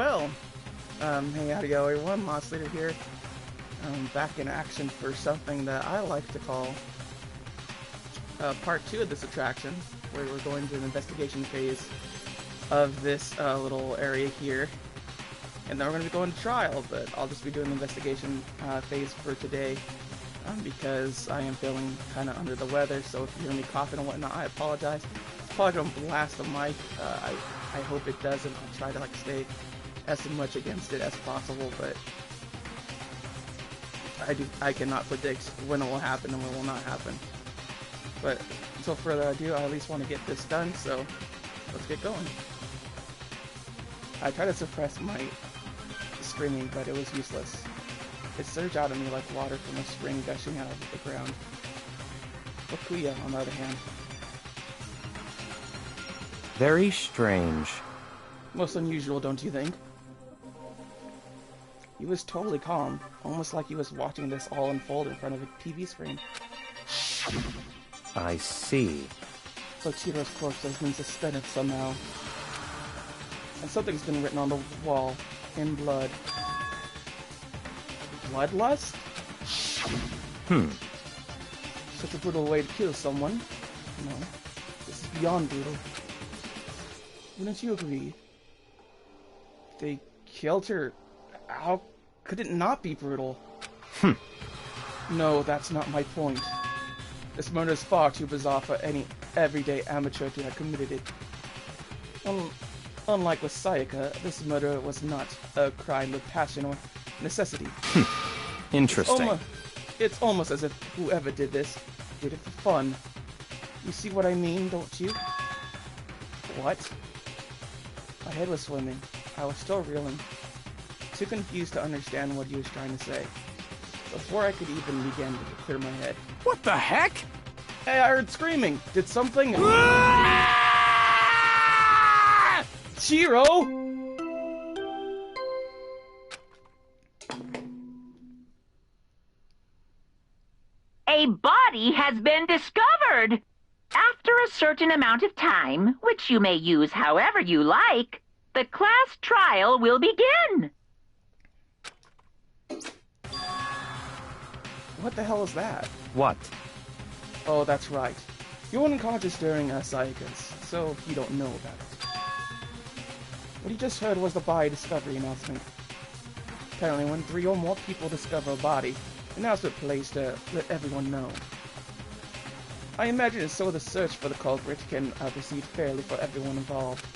Well, hey, howdy go everyone, Moss Leader here. Back in action for something that I like to call part 2 of this attraction, where we're going to an investigation phase of this little area here. And then we're going to be going to trial, but I'll just be doing the investigation phase for today because I am feeling kind of under the weather, so if you hear me coughing and whatnot, I apologize. It's probably going to blast the mic. I hope it doesn't. I'll try to like stay as much against it as possible, but I cannot predict when it will happen and when it will not happen. But until further ado, I at least want to get this done, so let's get going. I tried to suppress my screaming, but it was useless. It surged out of me like water from a spring gushing out of the ground. Okuya, on the other hand. Very strange. Most unusual, don't you think? He was totally calm, almost like he was watching this all unfold in front of a TV screen. I see. So Chihiro's corpse has been suspended somehow. And something's been written on the wall, in blood. Bloodlust? Such a brutal way to kill someone. No, this is beyond brutal. Wouldn't you agree? They killed her. How could it not be brutal? No, that's not my point. This murder is far too bizarre for any everyday amateur to have committed it. Unlike with Sayaka, this murder was not a crime of passion or necessity. Interesting. It's almost as if whoever did this did it for fun. You see what I mean, don't you? What? My head was swimming. I was still reeling. Too confused to understand what he was trying to say. Before I could even begin to clear my head. What the heck? Hey, I heard screaming. Did something... Chihiro! A body has been discovered! After a certain amount of time, which you may use however you like, the class trial will begin. What the hell is that? What? Oh, that's right. You were unconscious during Sayaka's, so you don't know about it. What you just heard was the body discovery announcement. Apparently, when 3 or more people discover a body, announcement plays to let everyone know. I imagine it's so the search for the culprit can proceed fairly for everyone involved.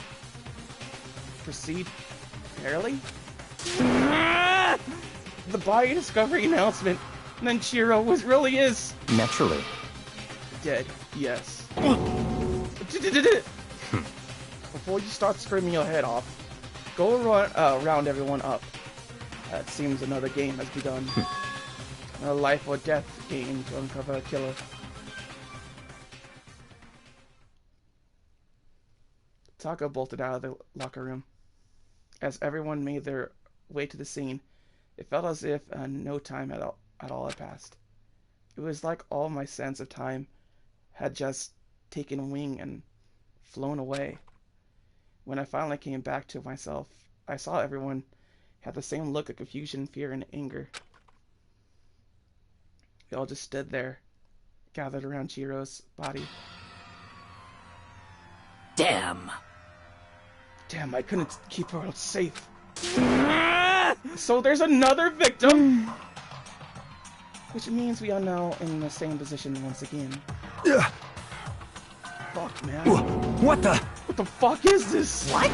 Proceed fairly? The body discovery announcement, and then Chihiro really is... Naturally. Dead, yes. Before you start screaming your head off, go round everyone up. It seems another game has begun. A life or death game to uncover a killer. Taka bolted out of the locker room. As everyone made their way to the scene, it felt as if no time at all had passed. It was like all my sense of time had just taken wing and flown away. When I finally came back to myself, I saw everyone had the same look of confusion, fear, and anger. They all just stood there, gathered around Chihiro's body. Damn, I couldn't keep her safe. So there's another victim! Which means we are now in the same position once again. Fuck, man. What the? What the fuck is this? what?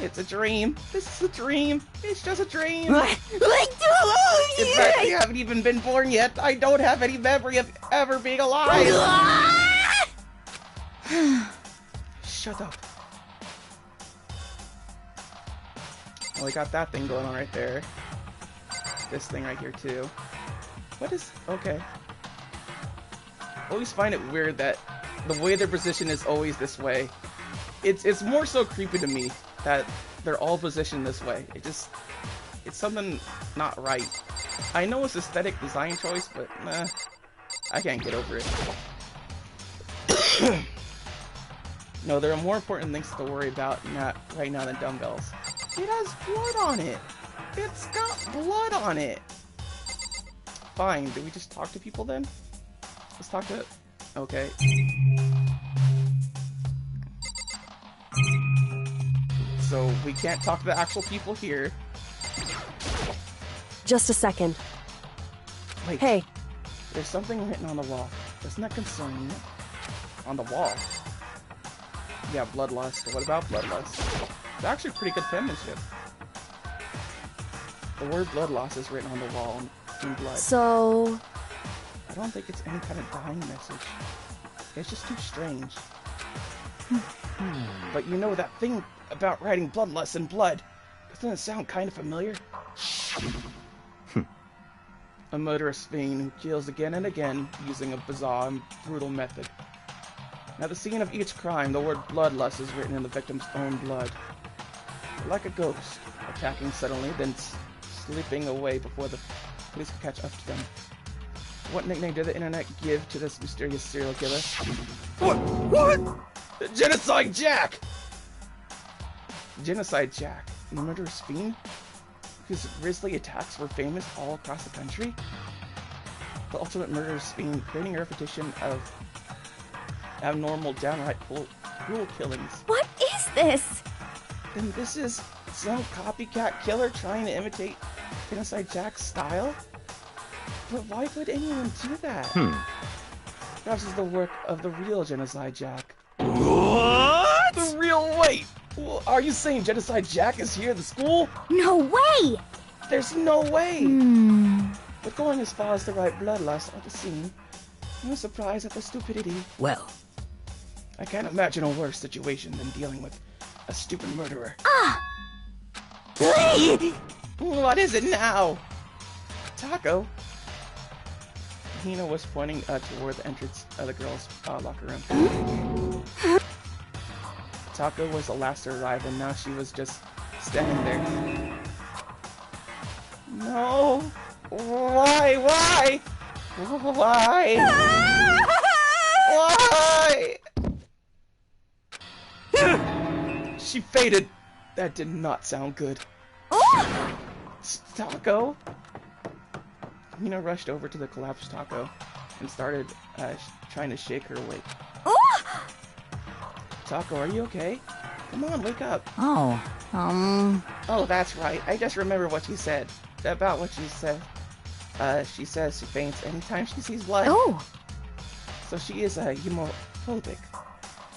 It's a dream. This is a dream. It's just a dream. What? In fact, you haven't even been born yet. I don't have any memory of ever being alive. Shut up. Well, we got that thing going on right there. This thing right here, too. What is... Okay. I always find it weird that the way their position is always this way. It's more so creepy to me that they're all positioned this way. It's something not right. I know it's aesthetic design choice, but nah, I can't get over it. No, there are more important things to worry about right now than dumbbells. It has blood on it. It's got blood on it. Fine. Do we just talk to people then? Let's talk to... Okay. So we can't talk to the actual people here. Just a second. Wait. Hey. There's something written on the wall. Doesn't that concern you? On the wall? Yeah, bloodlust. What about bloodlust? It's actually pretty good penmanship. The word bloodlust is written on the wall in blood. So... I don't think it's any kind of dying message. It's just too strange. But you know that thing about writing bloodlust in blood? Doesn't it sound kind of familiar? A murderous fiend who kills again and again using a bizarre and brutal method. At the scene of each crime, the word bloodlust is written in the victim's own blood. Like a ghost, attacking suddenly, then slipping away before the police can catch up to them. What nickname did the internet give to this mysterious serial killer? What? Genocide Jack! Genocide Jack, the murderous fiend? Whose grisly attacks were famous all across the country? The ultimate murderous fiend, creating a repetition of abnormal, downright cruel killings. What is this? Then this is some copycat killer trying to imitate Genocide Jack's style? But why would anyone do that? Perhaps it's the work of the real Genocide Jack. What? The real... Wait! Are you saying Genocide Jack is here at the school? No way! There's no way! But going as far as to write bloodlust at the scene, I'm surprised at the stupidity. Well, I can't imagine a worse situation than dealing with a stupid murderer. What is it now? Taco? Hina was pointing toward the entrance of the girls' locker room. Taco was the last to arrive, and now she was just standing there. No! Why? Why? Why? She faded. That did not sound good. Taco? Hina rushed over to the collapsed Taco and started trying to shake her awake. Taco, are you okay? Come on, wake up. Oh, that's right. I just remember what she said. About what she said. She says she faints anytime she sees blood. So she is hemophobic.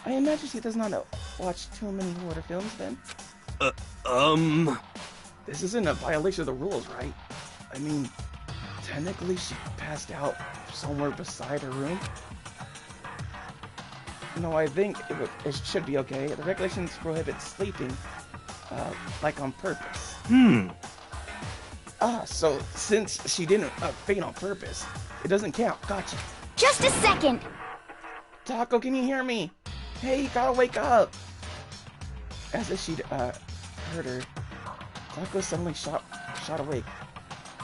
I imagine she does not watch too many horror films then. This isn't a violation of the rules, right? I mean, technically she passed out somewhere beside her room. No, I think it should be okay. The regulations prohibit sleeping, like on purpose. So since she didn't faint on purpose, it doesn't count. Gotcha. Just a second! Taco, can you hear me? Hey, you gotta wake up! As if she'd heard her, Taco suddenly shot awake.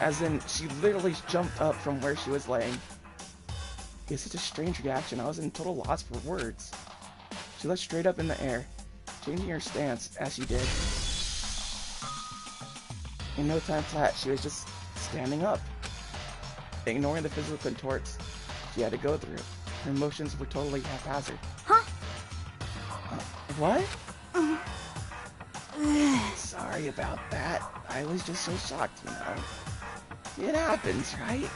As in, she literally jumped up from where she was laying. It's such a strange reaction. I was in total loss for words. She looked straight up in the air, changing her stance as she did. In no time flat, she was just standing up, ignoring the physical contorts she had to go through. Her emotions were totally haphazard. What? Sorry about that. I was just so shocked, you know. It happens, right?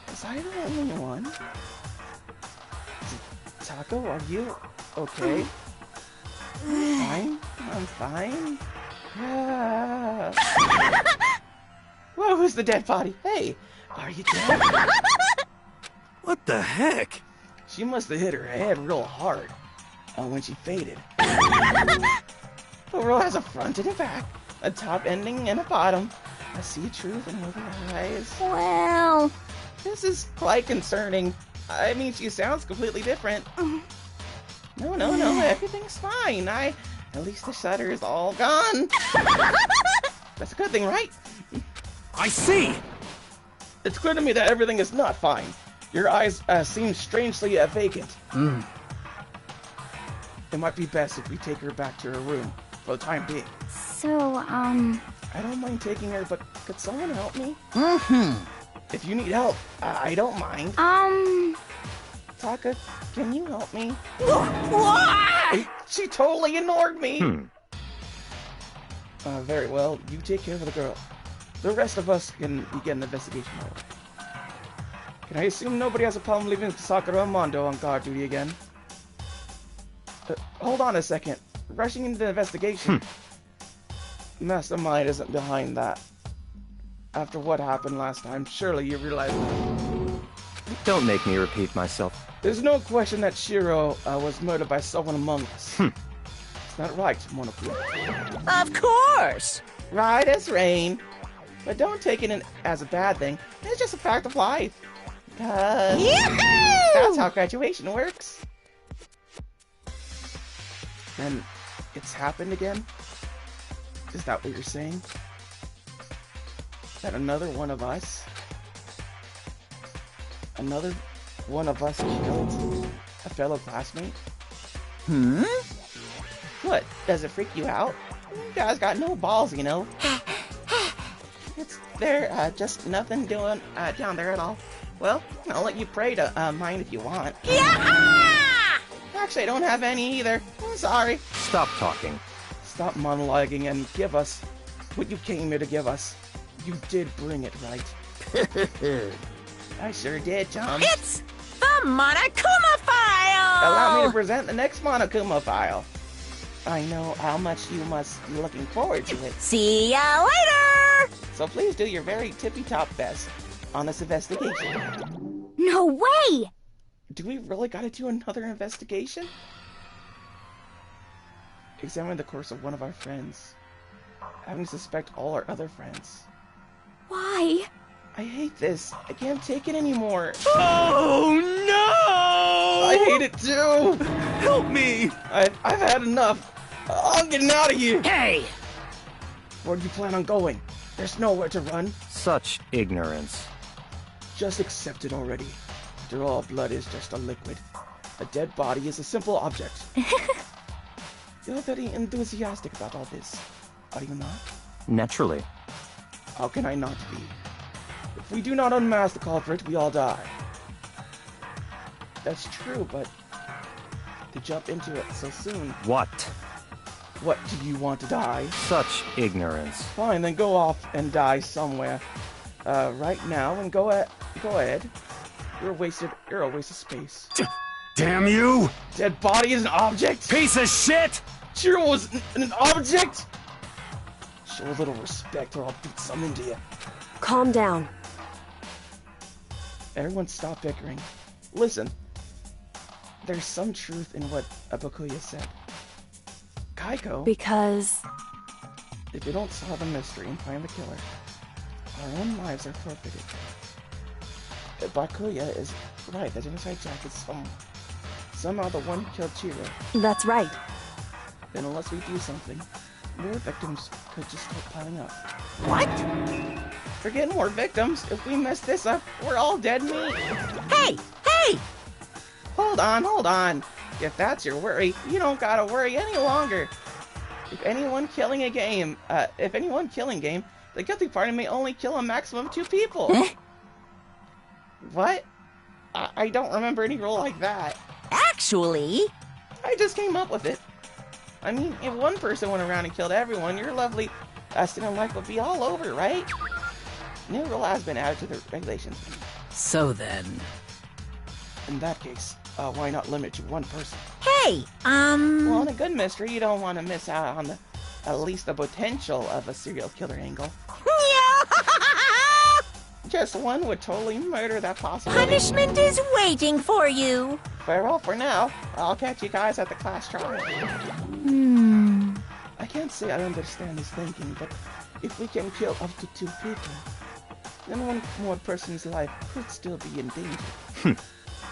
Was I the only one? Taco, are you okay? Fine? I'm fine? Whoa, who's the dead body? Hey, are you dead? what the heck? She must have hit her head real hard when she faded. The world has a front and a back, a top ending and a bottom. I see truth in her eyes. Well... This is quite concerning. I mean, she sounds completely different. No, everything's fine. At least the shutter is all gone. That's a good thing, right? I see! It's clear to me that everything is not fine. Your eyes seem strangely vacant. It might be best if we take her back to her room. for the time being. So, I don't mind taking her, but could someone help me? If you need help, I don't mind. Taka, can you help me? She totally ignored me! Very well, you take care of the girl. The rest of us can begin the investigation right away. Can I assume nobody has a problem leaving Sakura and Mondo on guard duty again? Hold on a second. Rushing into the investigation. Mastermind isn't behind that. After what happened last time, surely you realize that. Don't make me repeat myself. There's no question that Shiro was murdered by someone among us. It's not right, Monokuma. Of course! Right as rain. But don't take it as a bad thing. It's just a fact of life. That's how graduation works. And it's happened again? Is that what you're saying? That another one of us killed a fellow classmate? What? Does it freak you out? You guys got no balls, you know. It's there, just nothing doing down there at all. Well, I'll let you pray to mine if you want. Actually, I don't have any either. I'm sorry. Stop talking. Stop monologuing and give us what you came here to give us. You did bring it, right? I sure did, Tom. It's the Monokuma file! Allow me to present the next Monokuma file. I know how much you must be looking forward to it. See ya later! So please do your very tippy-top best on this investigation. no way! Do we really gotta do another investigation? Examine the course of one of our friends. Having to suspect all our other friends. Why? I hate this. I can't take it anymore. Oh no! I hate it too! Help me! I've had enough. I'm getting out of here! Hey! Where do you plan on going? There's nowhere to run. Such ignorance. Just accept it already. After all, blood is just a liquid. A dead body is a simple object. You're very enthusiastic about all this, are you not? Naturally. How can I not be? If we do not unmask the culprit, we all die. That's true, but to jump into it so soon... What? What, do you want to die? Such ignorance. Fine, then go off and die somewhere. Right now, and go ahead. You're a waste of space. Damn you! Dead body is an object? Piece of shit! Shiro was an object? Show a little respect or I'll beat some into you. Calm down. Everyone stop bickering. Listen. There's some truth in what Abakuya said. Kaiko, Because... if we don't solve the mystery and find the killer, our own lives are forfeited. Abakuya is right, the genocide jack is somehow the one who killed Chiro. That's right. Then unless we do something, more victims could just start piling up. What? Forget more victims. If we mess this up, we're all dead meat. Hey! Hey! Hold on. If that's your worry, you don't gotta worry any longer. If anyone killing game, the guilty party may only kill a maximum of 2 people. What? I don't remember any rule like that. Actually... I just came up with it. I mean, if one person went around and killed everyone, your lovely student life would be all over, right? New rule has been added to the regulations. So then... In that case, why not limit to 1 person? Hey, Well, in a good mystery, you don't want to miss out on at least the potential of a serial killer angle. Just one would totally murder that possibility. Punishment is waiting for you. Farewell for now. I'll catch you guys at the class trial. I can't say I understand his thinking, but if we can kill up to 2 people, then one more person's life could still be in danger.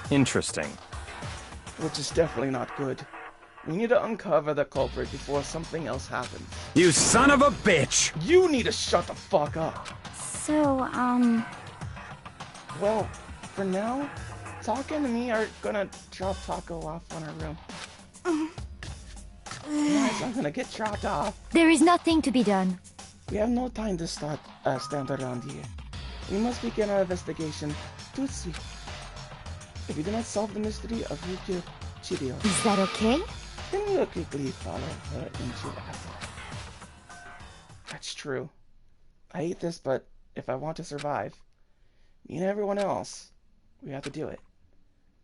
Interesting. Which is definitely not good. We need to uncover the culprit before something else happens. You son of a bitch! You need to shut the fuck up! So, Well, for now, Taka and me are gonna drop Taco off on her room. Guys, I'm gonna get chopped off. There is nothing to be done. We have no time to stand around here. We must begin our investigation too soon. If we do not solve the mystery of who killed Chiryu, Is that okay? then we'll quickly follow her into the afterlife. That's true. I hate this, but if I want to survive, me and everyone else, we have to do it.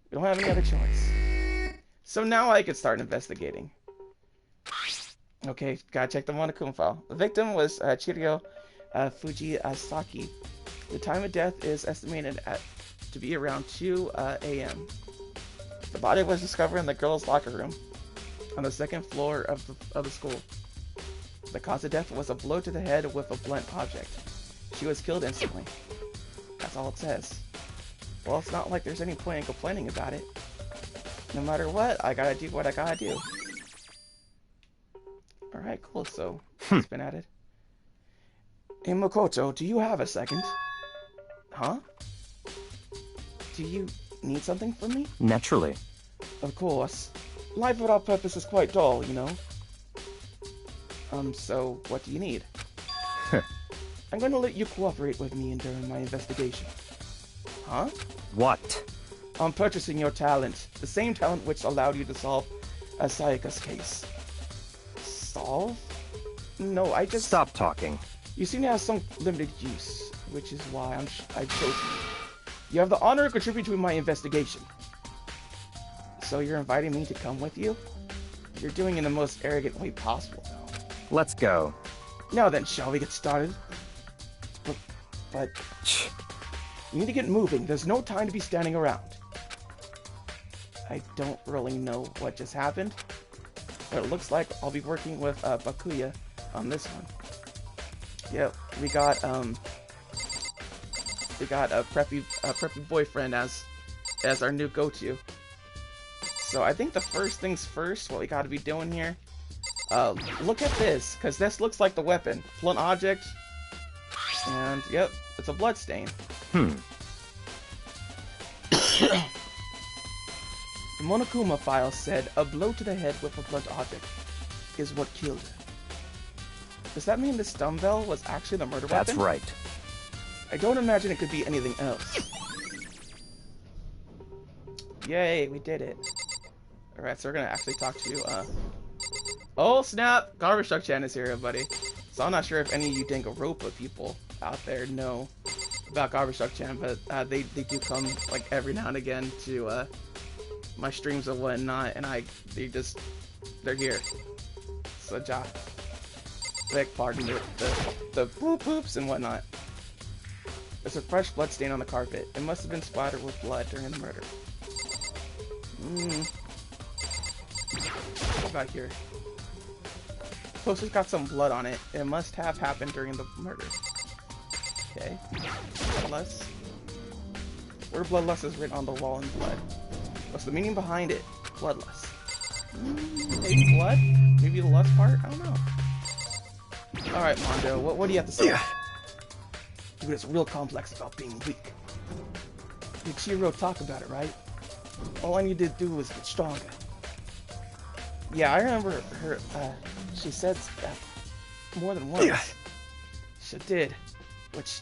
We don't have any other choice. So now I can start investigating. Okay, gotta check the Monokuma file. The victim was Chiryu Fujisaki. The time of death is estimated to be around 2 a.m. The body was discovered in the girls' locker room on the second floor of the school. The cause of death was a blow to the head with a blunt object. She was killed instantly. That's all it says. Well, it's not like there's any point in complaining about it. No matter what, I gotta do what I gotta do. Alright, cool, so it's been added. Hey Makoto, do you have a second? Huh? Do you need something from me? Naturally. Of course. Life without purpose is quite dull, you know? So what do you need? I'm gonna let you cooperate with me during my investigation. Huh? What? I'm purchasing your talent. The same talent which allowed you to solve Sayaka's case. Solve? No, I just... Stop talking. You seem to have some limited use, which is why I've chosen you. You have the honor to contribute to my investigation. So you're inviting me to come with you? You're doing it in the most arrogant way possible, though. Let's go. Now then, shall we get started? But we need to get moving. There's no time to be standing around. I don't really know what just happened, but it looks like I'll be working with Bakuya on this one. Yep, we got a preppy boyfriend as our new go-to. So I think the first things first, what we got to be doing here. Look at this, because this looks like the weapon. Blunt object. And, yep, it's a blood stain. The Monokuma file said a blow to the head with a blunt object is what killed her. Does that mean this dumbbell was actually the murder weapon? That's right. I don't imagine it could be anything else. Yay, we did it. Alright, so we're gonna actually talk to, oh snap! Garbage Truck Chan is here, everybody. So I'm not sure if any of you Danganronpa people out there know about Garbage Truck Chan, but they do come like every now and again to my streams and whatnot, and they're here. So beg pardon the poop poops and whatnot. There's a fresh blood stain on the carpet. It must have been splattered with blood during the murder. What about here? Poster's got some blood on it. It must have happened during the murder. Okay. Bloodlust. Word bloodlust is written on the wall in blood. What's the meaning behind it? Bloodlust. Maybe blood? Maybe the lust part? I don't know. Alright, Mondo, what do you have to say? Dude, it's real complex about being weak. Did Chiro talk about it, right? All I needed to do was get stronger. Yeah, I remember her, she said that more than once. She did, which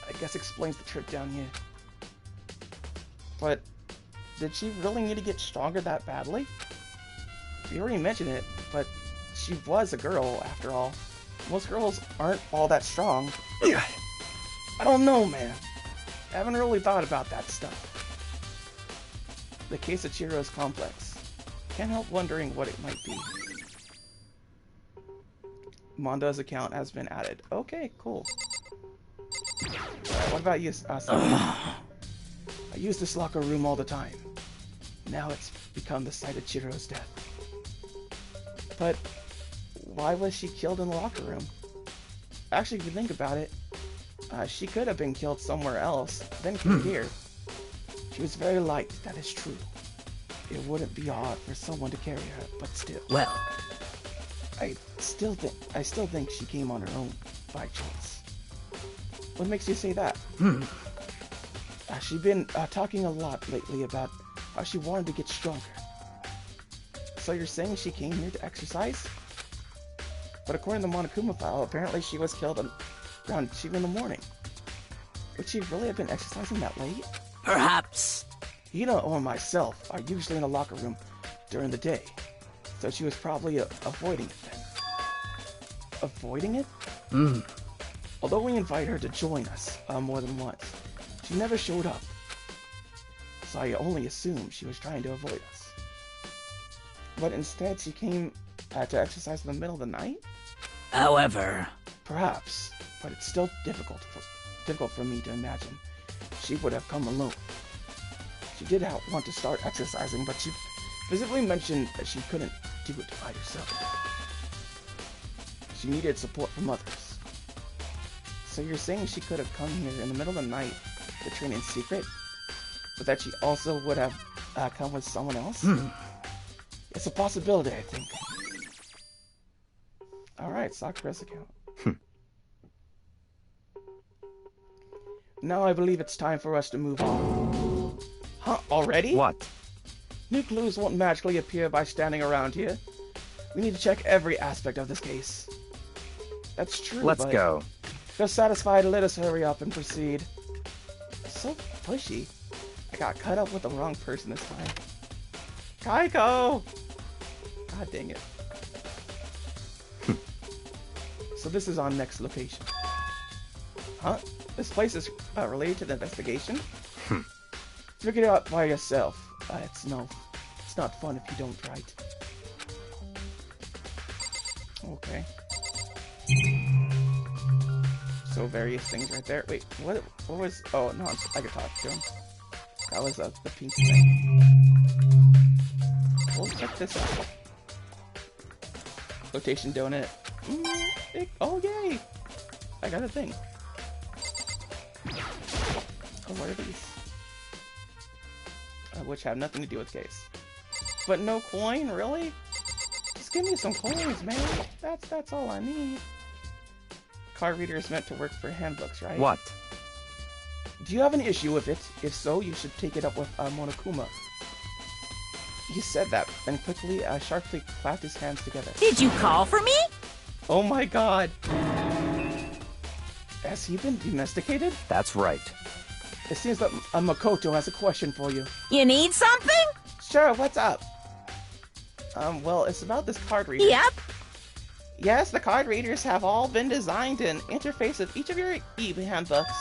I guess explains the trip down here. But did she really need to get stronger that badly? You already mentioned it, but she was a girl, after all. Most girls aren't all that strong. I don't know, man. I haven't really thought about that stuff. The case of Chiro is complex. Can't help wondering what it might be. Mondo's account has been added. Okay, cool. Alright, what about you, Asami? I use this locker room all the time. Now it's become the site of Chihiro's death. But why was she killed in the locker room? Actually, if you think about it, she could have been killed somewhere else, then came here. She was very light, that is true. It wouldn't be hard for someone to carry her, but still. Well, I still think she came on her own by choice. What makes you say that? She's been talking a lot lately about how she wanted to get stronger. So you're saying she came here to exercise? But according to the Monokuma file, apparently she was killed around 2 in the morning. Would she really have been exercising that late? Perhaps. Hina or myself are usually in the locker room during the day, so she was probably avoiding it then. Avoiding it? Although we invited her to join us more than once, she never showed up. So I only assumed she was trying to avoid us. But instead she came to exercise in the middle of the night? However... Perhaps, but it's still difficult for me to imagine she would have come alone. She did want to start exercising, but she specifically mentioned that she couldn't do it by herself. She needed support from others. So you're saying she could have come here in the middle of the night to train in secret, but that she also would have come with someone else? It's a possibility, I think. Alright, Sakura's account. Now I believe it's time for us to move on. Huh? Already? What? New clues won't magically appear by standing around here. We need to check every aspect of this case. That's true, Let's go. If you're satisfied, let us hurry up and proceed. So pushy. I got cut up with the wrong person this time. Kaiko! God dang it. So this is our next location. Huh? This place is related to the investigation? Figure it out by yourself. It's not fun if you don't write. Okay. So various things right there. Wait, what was? Oh no, I could talk to him. That was the pink thing. We'll check this out. Flotation donut. Oh yay! I got a thing. Oh, what are these? Which have nothing to do with case. But no coin, really? Just give me some coins, man. That's all I need. Card reader is meant to work for handbooks, right? What? Do you have an issue with it? If so, you should take it up with Monokuma. He said that, then quickly, sharply clapped his hands together. Did you call for me? Oh my god! Has he been domesticated? That's right. It seems that Makoto has a question for you. You need something? Sure, what's up? Well, it's about this card reader. Yep. Yes, the card readers have all been designed to interface with each of your handbooks.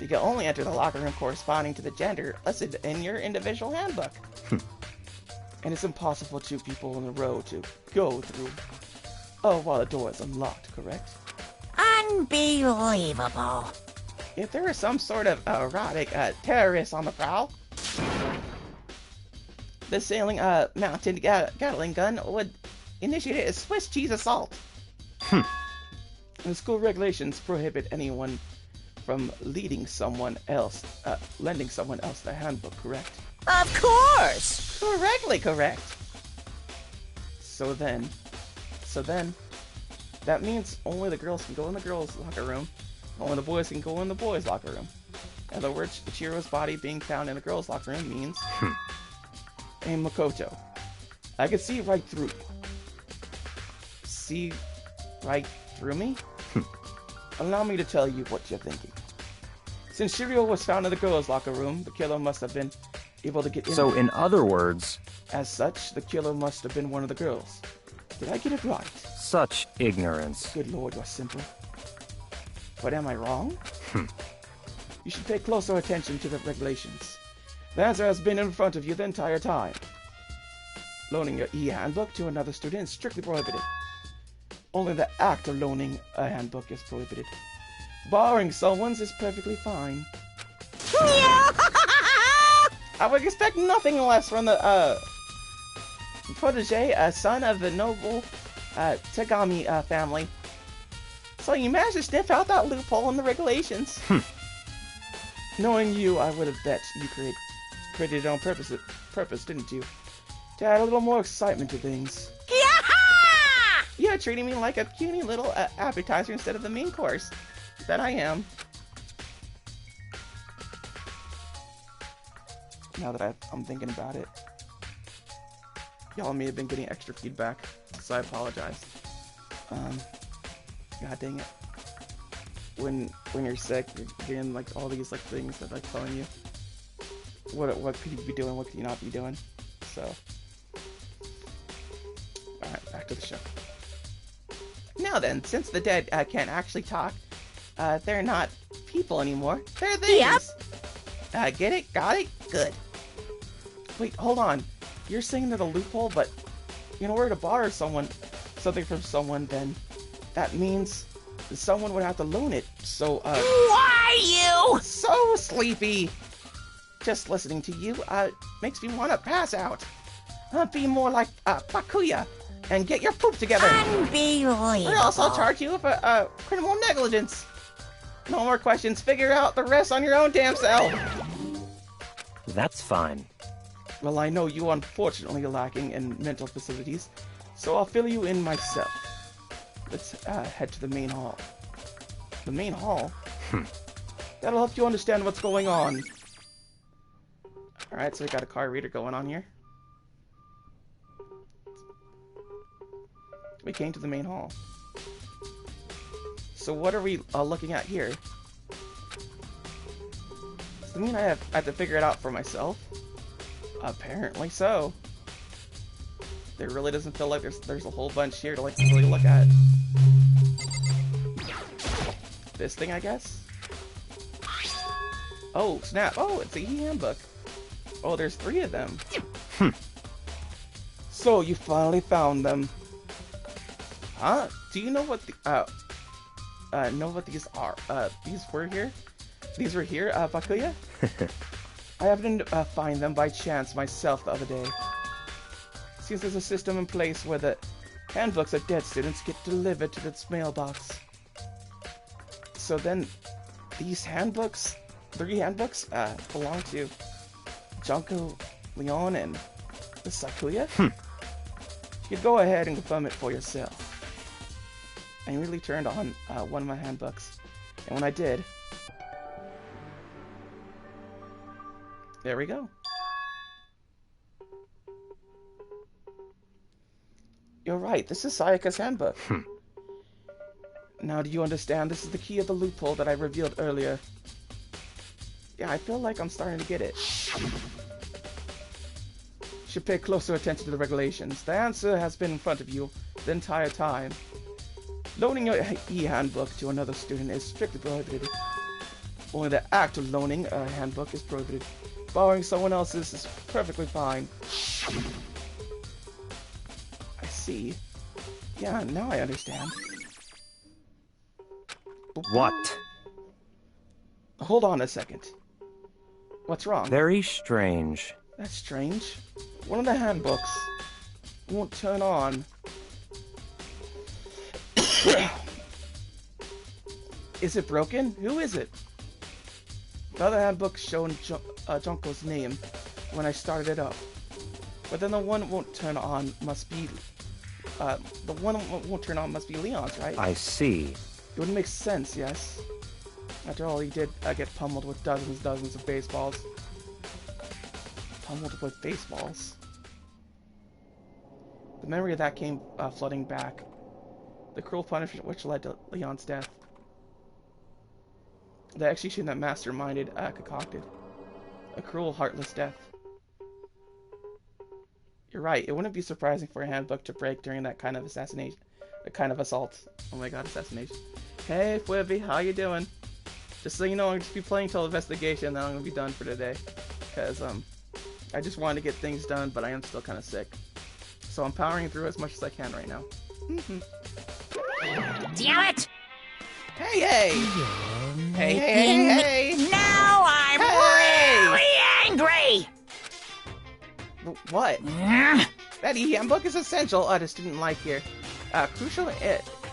You can only enter the locker room corresponding to the gender listed in your individual handbook. And it's impossible for 2 people in a row to go through. Oh, while the door is unlocked, correct? Unbelievable. If there was some sort of erotic terrorist on the prowl, the sailing mounted Gatling gun would initiate a Swiss cheese assault. The school regulations prohibit anyone from lending someone else the handbook, correct? Of course. Correctly correct. So then, that means only the girls can go in the girls' locker room. Only the boys can go in the boys' locker room. In other words, Ichiro's body being found in the girls' locker room means... Hey, Makoto. I can see right through you. See right through me? Allow me to tell you what you're thinking. Since Shiryu was found in the girls' locker room, the killer must have been able to get in. So, in other words... As such, the killer must have been one of the girls. Did I get it right? Such ignorance. Good lord, you're simple. But am I wrong? You should pay closer attention to the regulations. The answer has been in front of you the entire time. Loaning your e-handbook to another student is strictly prohibited. Only the act of loaning a handbook is prohibited. Borrowing someone's is perfectly fine. I would expect nothing less from the protege, son of the noble Tagami family. So you managed to sniff out that loophole in the regulations. Knowing you, I would have bet you created it on purpose, didn't you? To add a little more excitement to things. You're treating me like a puny little appetizer instead of the main course. That I am. Now that I'm thinking about it. Y'all may have been getting extra feedback, so I apologize. God dang it. When you're sick, you're getting like all these like things that like telling you what could you be doing, what could you not be doing. So, alright, back to the show. Now then, since the dead can't actually talk, they're not people anymore. They're things. Yep. Get it? Got it? Good. Wait, hold on. You're saying that a loophole, but in order to borrow something from someone, then that means someone would have to loan it. So, Why you? So sleepy. Just listening to you, makes me want to pass out. Be more like, Bakuya, and get your poop together. Unbelievable. We'll also charge you for, criminal negligence. No more questions. Figure out the rest on your own damn self. That's fine. Well, I know you unfortunately lacking in mental facilities, so I'll fill you in myself. Let's, head to the main hall. The main hall? That'll help you understand what's going on. Alright, so we got a card reader going on here. We came to the main hall. So what are we looking at here? Does that mean I have to figure it out for myself? Apparently so. There really doesn't feel like there's a whole bunch here to like really look at. This thing, I guess? Oh, snap. Oh, it's a handbook. Oh, there's 3 of them. So, you finally found them. Huh? Do you know what these are? These were here? These were here, Bakuya? I happened to find them by chance myself the other day. Seems there's a system in place where the handbooks of dead students get delivered to its mailbox. So then, these handbooks, 3 handbooks, belong to Junko, Leon, and the Sakuya? You could go ahead and confirm it for yourself. I immediately turned on one of my handbooks, and when I did, there we go. You're right, this is Sayaka's handbook. Now do you understand? This is the key of the loophole that I revealed earlier. Yeah, I feel like I'm starting to get it. Should pay closer attention to the regulations. The answer has been in front of you the entire time. Loaning your e-handbook to another student is strictly prohibited. Only the act of loaning a handbook is prohibited. Borrowing someone else's is perfectly fine. I see. Yeah, now I understand. What? Hold on a second. What's wrong? Very strange. That's strange. One of the handbooks won't turn on. Is it broken? Who is it? The other handbook showed Junko's name when I started it up. But then the one that won't turn on must be... the one that won't turn on must be Leon's, right? I see. It would make sense, yes. After all, he did get pummeled with dozens of baseballs. Pummeled with baseballs. The memory of that came flooding back. The cruel punishment which led to Leon's death. The execution that masterminded concocted. A cruel, heartless death. You're right, it wouldn't be surprising for a handbook to break during that kind of assassination. The kind of assault. Oh my god, assassination. Hey, Fwibby, how you doing? Just so you know, I'm just be playing till investigation, then I'm gonna be done for today. Because, I just wanted to get things done, but I am still kind of sick. So I'm powering through as much as I can right now. Damn it! Hey! Now I'm really angry! What? That e-handbook is essential to student life here. Crucial,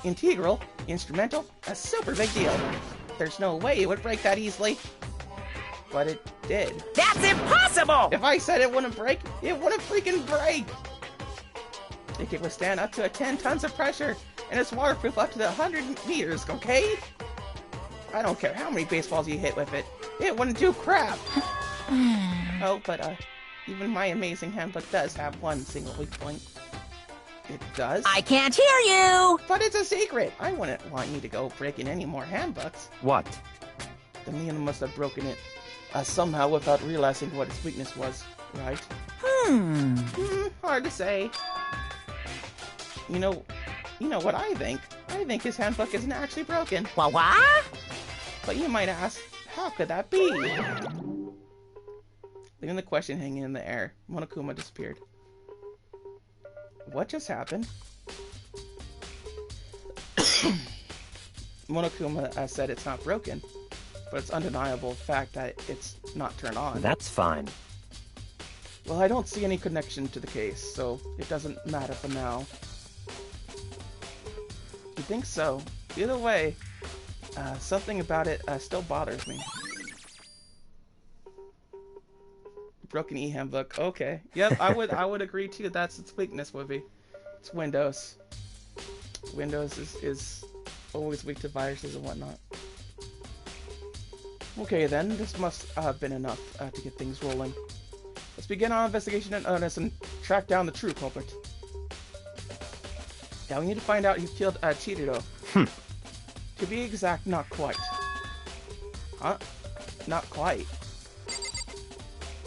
integral, instrumental, a super big deal. There's no way it would break that easily. But it did. That's impossible! If I said it wouldn't break, it wouldn't freaking break! It can withstand up to 10 tons of pressure, and it's waterproof up to 100 meters, okay? I don't care how many baseballs you hit with it, it wouldn't do crap! Oh, but, Even my amazing handbook does have one single weak point. It does? I can't hear you! But it's a secret! I wouldn't want you to go breaking any more handbooks. What? The Neon must have broken it somehow without realizing what its weakness was, right? Hard to say. You know what I think? I think his handbook isn't actually broken. What? But you might ask, how could that be? Leaving the question hanging in the air, Monokuma disappeared. What just happened? Monokuma said it's not broken, but it's undeniable fact that it's not turned on. That's fine. Well, I don't see any connection to the case, so it doesn't matter for now. You think so? Either way, something about it still bothers me. Broken e-handbook. Okay. Yep, I would agree too. That's its weakness, would be. It's Windows. Windows is always weak to viruses and whatnot. Okay then, this must have been enough to get things rolling. Let's begin our investigation in earnest and track down the true culprit. Now we need to find out who killed Chihiro. To be exact, not quite. Huh? Not quite.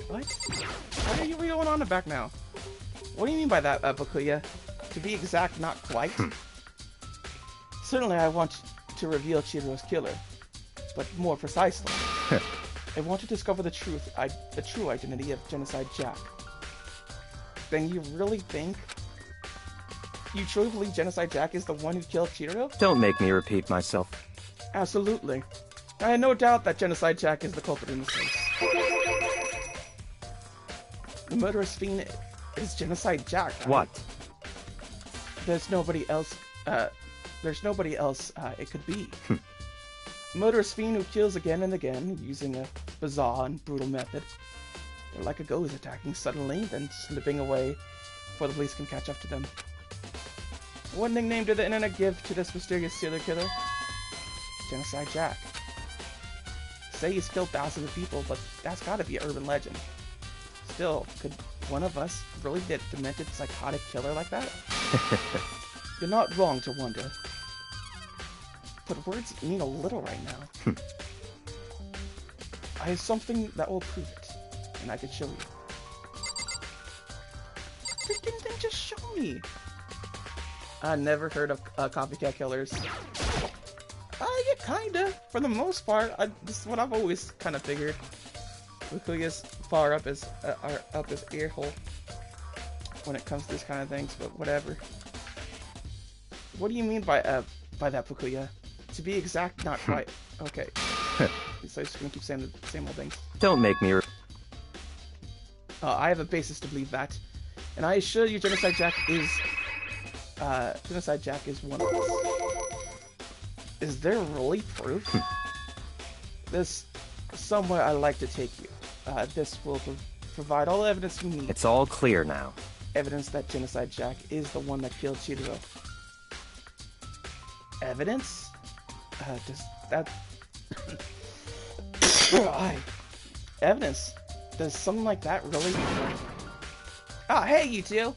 What? What are you going on about now? What do you mean by that, Bakuya? To be exact, not quite? Certainly I want to reveal Chihiro's killer, but more precisely, I want to discover the true identity of Genocide Jack. Then you really think? You truly believe Genocide Jack is the one who killed Chihiro? Don't make me repeat myself. Absolutely. I had no doubt that Genocide Jack is the culprit in this case. The murderous fiend is Genocide Jack, right? What? There's nobody else it could be. A murderous fiend who kills again and again, using a bizarre and brutal method. They're like a ghost attacking suddenly, then slipping away before the police can catch up to them. What nickname did the internet give to this mysterious serial killer? Genocide Jack. Say he's killed thousands of people, but that's gotta be an urban legend. Still, could one of us really be a demented, psychotic killer like that? You're not wrong to wonder. But words mean a little right now. I have something that will prove it, and I could show you. Freaking thing, just show me! I never heard of copycat killers. Yeah, kinda. For the most part, this is what I've always kind of figured. Bakuya's far up his ear hole when it comes to this kind of things, but whatever. What do you mean by that, Bakuya? To be exact, not quite. Okay. So I'm just gonna keep saying the same old things. Don't make me I have a basis to believe that, and I assure you, Genocide Jack is one of us. Is there really proof? There's somewhere I'd like to take you. This will provide all the evidence you need. It's all clear now. Evidence that Genocide Jack is the one that killed Chihiro. Evidence? Does that... Evidence? Does something like that really... Ah, hey, you two!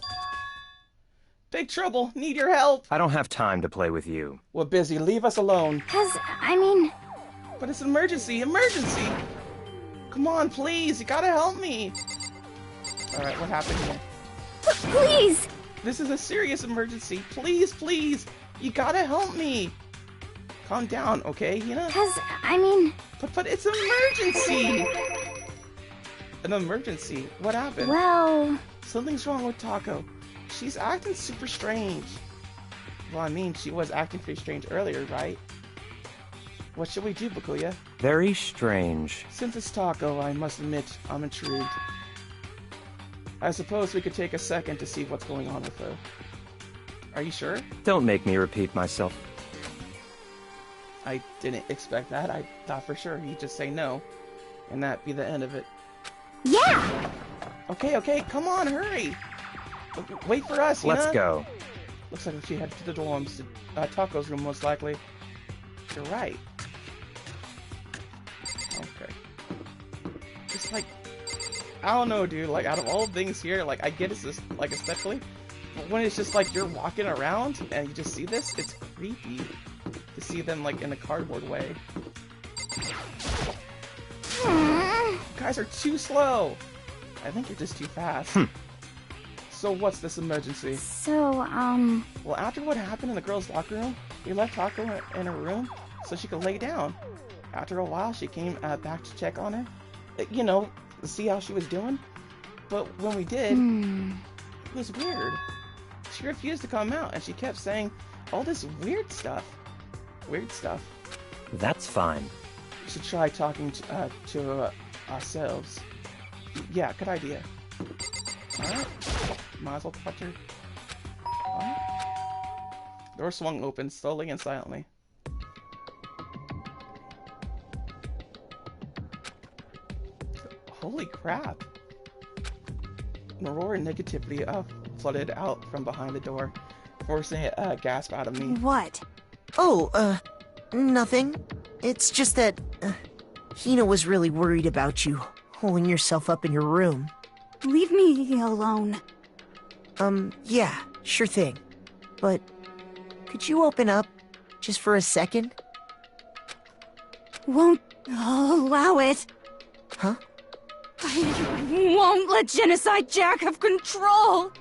Big trouble! Need your help! I don't have time to play with you. We're busy. Leave us alone. But it's an emergency! Emergency! Come on, please! You gotta help me! Alright, what happened here? Please! This is a serious emergency. Please, please! You gotta help me! Calm down, okay, Hina? But it's an emergency! An emergency? What happened? Well... Something's wrong with Tako. She's acting super strange. Well, I mean, she was acting pretty strange earlier, right? What should we do, Bakuya? Very strange. Since it's Tako, I must admit, I'm intrigued. I suppose we could take a second to see what's going on with her. Are you sure? Don't make me repeat myself. I didn't expect that. I thought for sure he'd just say no, and that'd be the end of it. Yeah! Okay, come on, hurry! Wait for us, Let's Hina? go. Looks like she headed to the dorms, to Taco's room most likely. You're right. Okay. It's like... I don't know, dude. Like, out of all things here, like, I get it's just, like, especially, but when it's just, like, you're walking around and you just see this, it's creepy to see them, like, in a cardboard way. You guys are too slow. I think you're just too fast. So what's this emergency? So, Well, after what happened in the girls' locker room, we left Taco in her room so she could lay down. After a while, she came back to check on her, you know, to see how she was doing. But when we did, it was weird. She refused to come out, and she kept saying all this weird stuff. Weird stuff. That's fine. We should try talking to ourselves. Yeah, good idea. Alright. Might as well touch her. Alright. Door swung open, slowly and silently. Holy crap. An roar negatively flooded out from behind the door, forcing a gasp out of me. What? Oh, nothing. It's just that, Hina was really worried about you, holding yourself up in your room. Leave me alone. Yeah, sure thing. But, could you open up, just for a second? Won't allow it. Huh? I won't let Genocide Jack have control.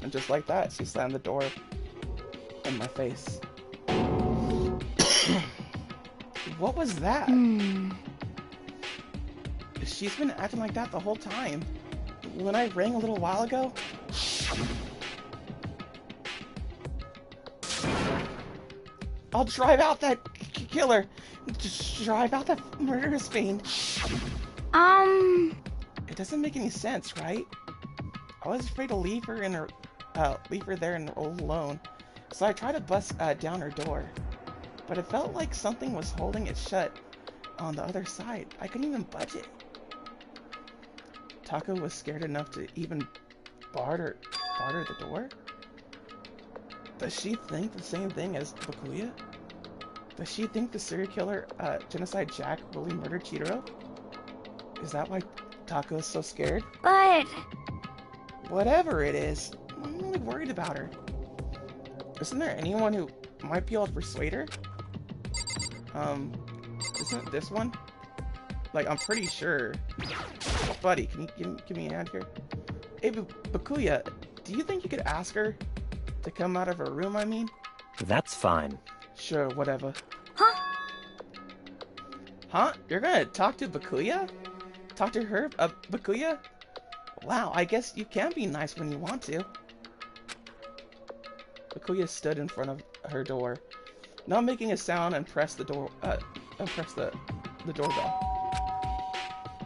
And just like that, she slammed the door in my face. What was that? She's been acting like that the whole time. When I rang a little while ago... I'll drive out that killer. Just drive out that murderous fiend. It doesn't make any sense, right? I was afraid to leave her in her, there and all alone. So I tried to bust down her door, but it felt like something was holding it shut on the other side. I couldn't even budge it. Taco was scared enough to even barter the door? Does she think the same thing as Bakuya? Does she think the serial killer, Genocide Jack, really murdered Chitaro? Is that why Taco is so scared? But... Whatever it is, I'm really worried about her. Isn't there anyone who might be able to persuade her? Isn't this one? Like, I'm pretty sure. Buddy, can you give me a hand here? Hey, Bakuya, do you think you could ask her to come out of her room, I mean? That's fine. Sure, whatever. Huh? Huh? You're gonna talk to Bakuya? Talk to her, Bakuya? Wow, I guess you can be nice when you want to. Bakuya stood in front of her door, not making a sound, and pressed the door, the doorbell.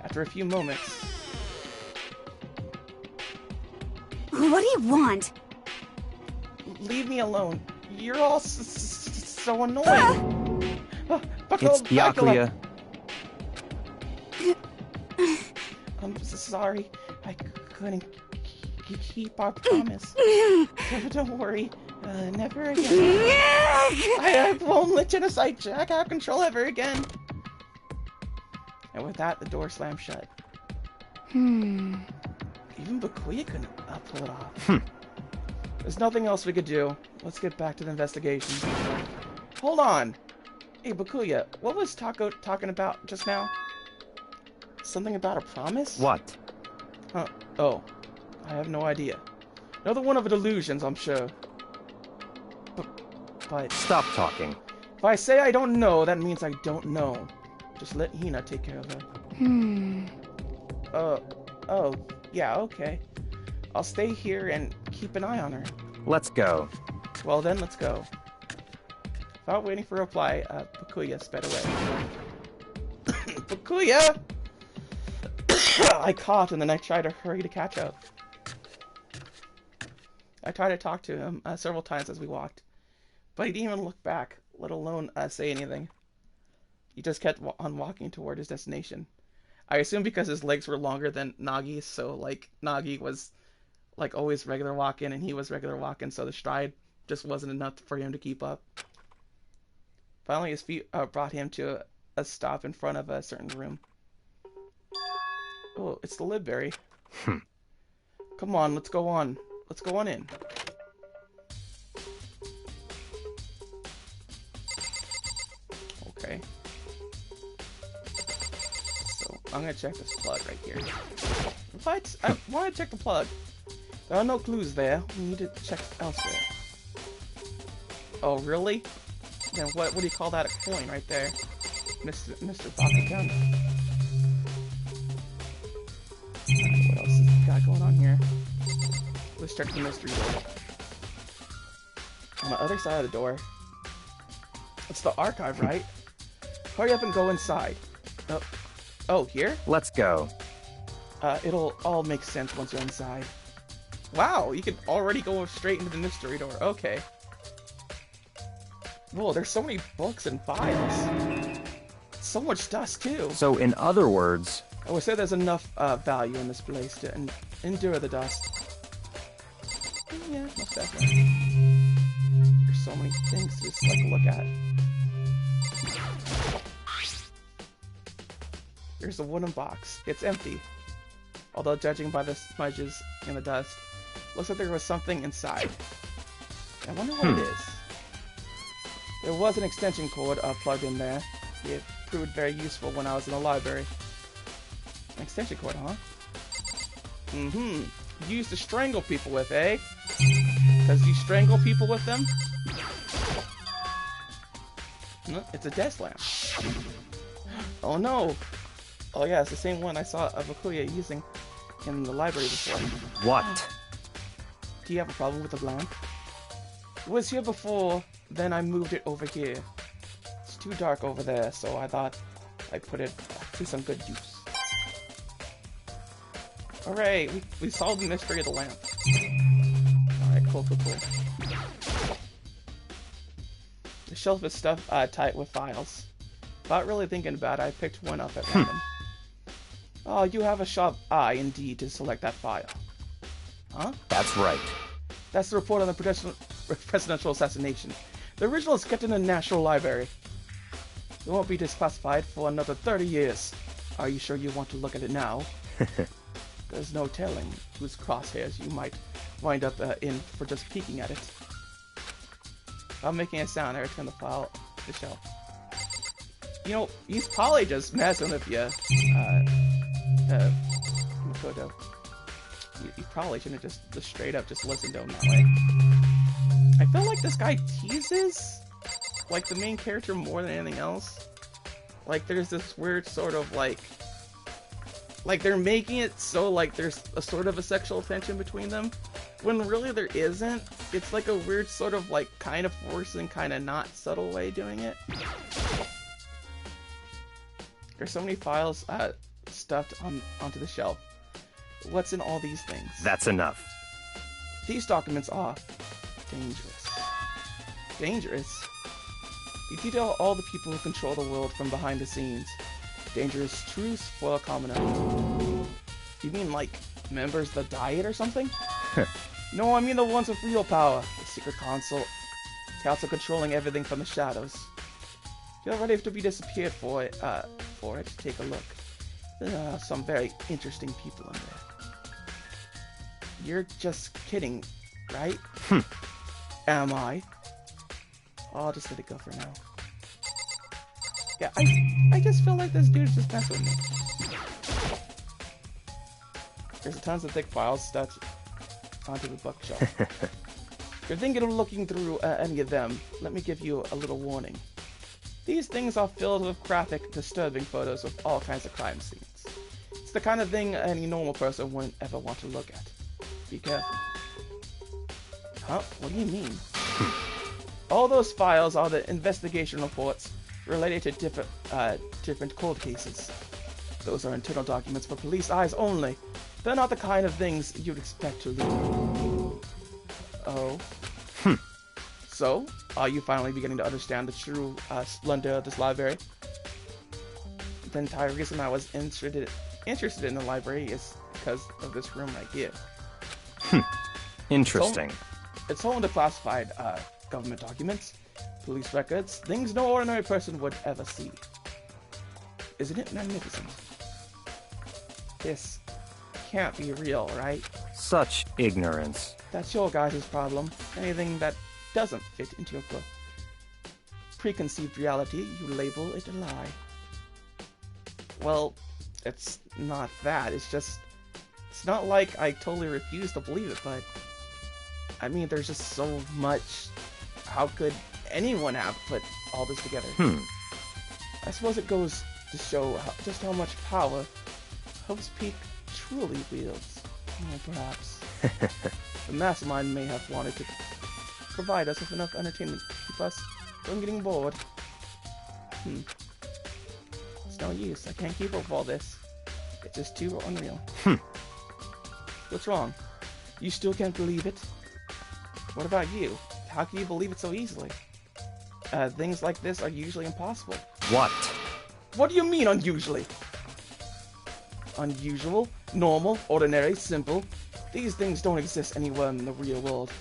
After a few moments... What do you want? Leave me alone. You're all so annoying. It's Byakuya. I'm sorry. I couldn't keep our promise. Don't worry. Never again. I won't let Genocide Jack have control ever again. And with that, the door slammed shut. Even Bakuya couldn't pull it off. There's nothing else we could do. Let's get back to the investigation. Hold on! Hey, Bakuya, what was Taco talking about just now? Something about a promise? What? Huh. Oh. I have no idea. Another one of the delusions, I'm sure. But... Stop talking. If I say I don't know, that means I don't know. Just let Hina take care of her. Oh, yeah, okay. I'll stay here and keep an eye on her. Let's go. Well then, let's go. Without waiting for a reply, Bakuya sped away. Bakuya! I coughed and then I tried to hurry to catch up. I tried to talk to him several times as we walked, but he didn't even look back, let alone say anything. He just kept on walking toward his destination. I assume because his legs were longer than Nagi's, so like Nagi was like always regular walking and he was regular walking, so the stride just wasn't enough for him to keep up. Finally, his feet brought him to a stop in front of a certain room. Oh, it's the Libberry. Come on, let's go on. Let's go on in. Okay. So, I'm gonna check this plug right here. I want to check the plug. There are no clues there. We need to check elsewhere. Oh, really? Then what do you call that, a coin right there? Mr. Bakugan. What else has we got going on here? Let's check the mystery door. On the other side of the door. It's the archive, right? Hurry up and go inside. Oh, here? Let's go. It'll all make sense once you're inside. Wow, you can already go straight into the mystery door. Okay. Whoa, there's so many books and files. So much dust, too. So, in other words... I would say there's enough value in this place to endure the dust. Yeah, most definitely. There's so many things to just, like, look at. Here's a wooden box. It's empty. Although, judging by the smudges in the dust, looks like there was something inside. I wonder what it is. There was an extension cord plugged in there. It proved very useful when I was in the library. An extension cord, huh? Mm-hmm. Used to strangle people with, eh? Because you strangle people with them? No, it's a desk lamp. Oh no! Oh yeah, it's the same one I saw Bakuya using in the library before. What? Do you have a problem with the lamp? It was here before, then I moved it over here. It's too dark over there, so I thought I'd put it to some good use. Alright, we solved the mystery of the lamp. Alright, cool. The shelf is stuffed tight with files. Without really thinking about it, I picked one up at random. Oh, you have a sharp eye indeed to select that file. Huh? That's right. That's the report on the presidential assassination. The original is kept in the National Library. It won't be declassified for another 30 years. Are you sure you want to look at it now? There's no telling whose crosshairs you might wind up in for just peeking at it. I'm making a sound, I return the file to the shelf. You know, he's probably just messing with you. Makoto. You probably shouldn't have just straight up just listened to him that way. I feel like this guy teases, like, the main character more than anything else. Like, there's this weird sort of, like they're making it so, like, there's a sort of a sexual tension between them, when really there isn't. It's like a weird sort of, like, kind of forced and kind of not subtle way doing it. There's so many files stuffed onto the shelf. What's in all these things? That's enough. These documents are dangerous. Dangerous? You detail all the people who control the world from behind the scenes. Dangerous truths for a commoner. You mean like members of the Diet or something? No, I mean the ones with real power. The secret council controlling everything from the shadows. You're ready to be disappeared for it. Take a look. There are some very interesting people in there. You're just kidding, right? Am I? I'll just let it go for now. Yeah, I just feel like this dude's just messing with me. There's tons of thick files stuck onto the bookshelf. If you're thinking of looking through any of them, let me give you a little warning. These things are filled with graphic, disturbing photos of all kinds of crime scenes. It's the kind of thing any normal person wouldn't ever want to look at. Be careful. Huh? What do you mean? All those files are the investigation reports related to different cold cases. Those are internal documents for police eyes only. They're not the kind of things you'd expect to read. Oh. So, are you finally beginning to understand the true splendor of this library? The entire reason I was interested in the library is because of this room right here. Interesting. It's home to classified government documents, police records, things no ordinary person would ever see. Isn't it magnificent? This can't be real, right? Such ignorance. That's your guys' problem. Anything that doesn't fit into your preconceived reality, you label it a lie. Well, it's not that. It's not like I totally refuse to believe it, but I mean, there's just so much. How could anyone have put all this together? I suppose it goes to show just how much power Hope's Peak truly wields. Or perhaps the mastermind may have wanted to provide us with enough entertainment to keep us from getting bored. It's no use. I can't keep up with all this. It's just too unreal. What's wrong? You still can't believe it? What about you? How can you believe it so easily? Things like this are usually impossible. What? What do you mean, unusually? Unusual, normal, ordinary, simple. These things don't exist anywhere in the real world.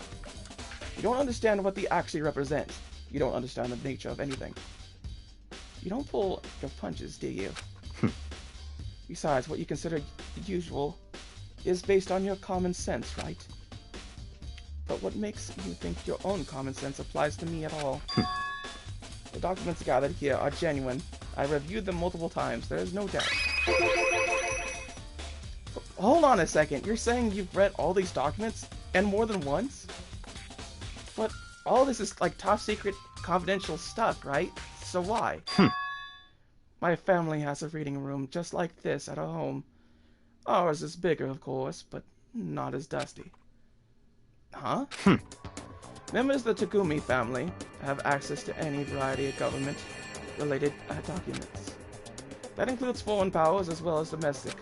You don't understand what they actually represent. You don't understand the nature of anything. You don't pull your punches, do you? Besides, what you consider usual is based on your common sense, right? But what makes you think your own common sense applies to me at all? The documents gathered here are genuine. I reviewed them multiple times. There is no doubt. Hold on a second. You're saying you've read all these documents and more than once? But all this is like top secret, confidential stuff, right? So why? My family has a reading room just like this at our home. Ours is bigger, of course, but not as dusty. Huh? Members of the Takumi family have access to any variety of government-related documents. That includes foreign powers as well as domestic.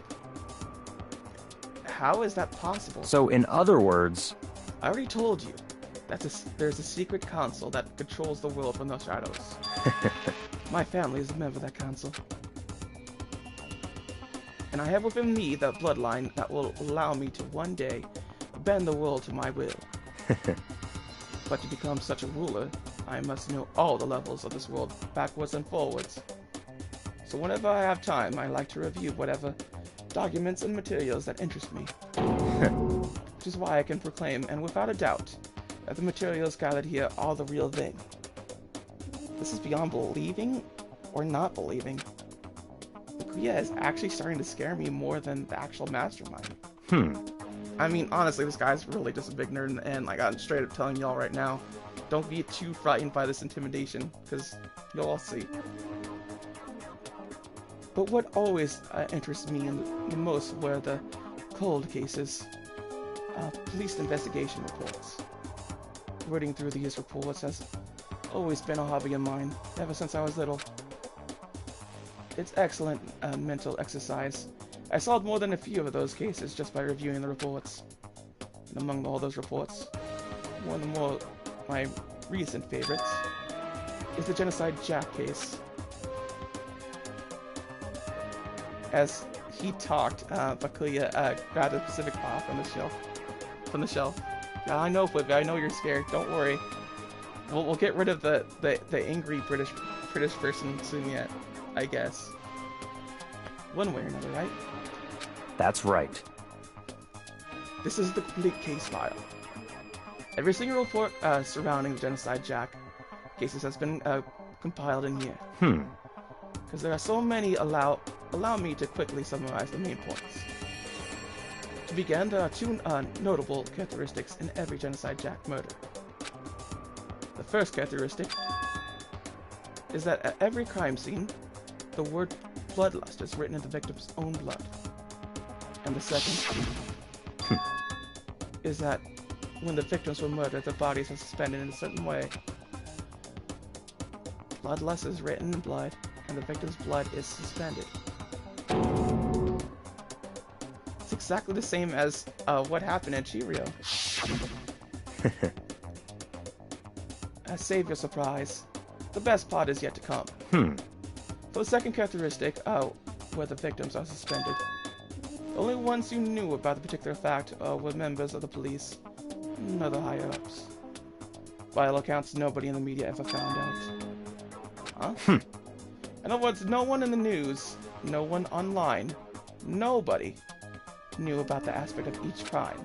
How is that possible? So, in other words... I already told you that there's a secret council that controls the world from the shadows. My family is a member of that council. And I have within me the bloodline that will allow me to one day bend the world to my will. But to become such a ruler, I must know all the levels of this world, backwards and forwards. So whenever I have time, I like to review whatever documents and materials that interest me. Which is why I can proclaim, and without a doubt, that the materials gathered here are the real thing. This is beyond believing or not believing. Kuya is actually starting to scare me more than the actual mastermind. I mean, honestly, this guy's really just a big nerd in the end. Like, I'm straight up telling y'all right now, don't be too frightened by this intimidation, because you'll all see. But what always interests me the most were the cold cases, police investigation reports. Reading through these reports has always been a hobby of mine, ever since I was little. It's excellent mental exercise. I solved more than a few of those cases just by reviewing the reports. And among all those reports, one of the my recent favorites is the Genocide Jack case. As he talked, Bakuya grabbed a Pacific Paw from the shelf. Yeah, I know, Flippy, I know you're scared. Don't worry. We'll get rid of the angry British person soon yet, I guess. One way or another, right? That's right. This is the complete case file. Every single report surrounding the Genocide Jack cases has been compiled in here. Because there are so many, allow me to quickly summarize the main points. To begin, there are two notable characteristics in every Genocide Jack murder. The first characteristic is that at every crime scene, the word bloodlust is written in the victim's own blood. And the second is that when the victims were murdered, their bodies are suspended in a certain way. Bloodlust is written in blood, and the victim's blood is suspended. It's exactly the same as what happened in Chirio. Save your surprise. The best part is yet to come. For the second characteristic, where the victims are suspended, the only ones who knew about the particular fact were members of the police and other higher-ups. By all accounts, nobody in the media ever found out. Huh? In other words, no one in the news, no one online, Nobody knew about the aspect of each crime.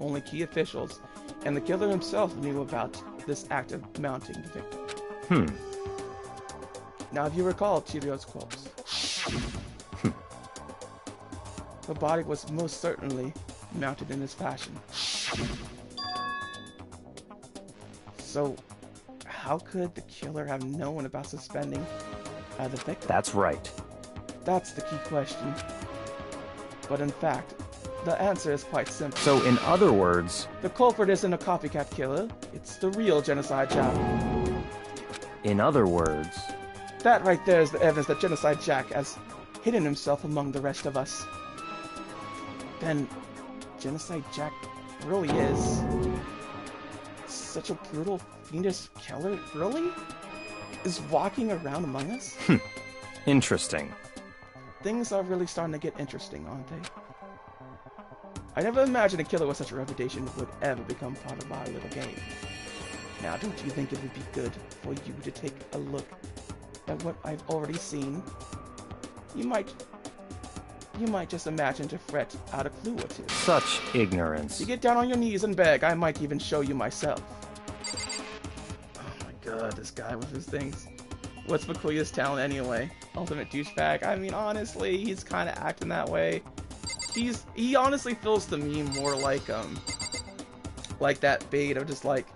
Only key officials and the killer himself knew about this act of mounting the victim. Now, if you recall Chirio's corpse, the body was most certainly mounted in this fashion. So, how could the killer have known about suspending the victim? That's right. That's the key question. But in fact, the answer is quite simple. So, in other words, The culprit isn't a copycat killer, it's the real Genocide Jack. in other words, That right there is the evidence that Genocide Jack has hidden himself among the rest of us. Then, Genocide Jack really is such a brutal, fiendish killer, really? Is walking around among us? interesting. Things are really starting to get interesting, aren't they? I never imagined a killer with such a reputation would ever become part of our little game. Now, don't you think it would be good for you to take a look at what I've already seen? You might just imagine to fret out a clue or two. Such ignorance. You get down on your knees and beg, I might even show you myself. Oh my god, this guy with his things. What's Makuya's talent anyway? Ultimate douchebag? I mean, honestly, he's kind of acting that way. He honestly feels to me more like that bait of just like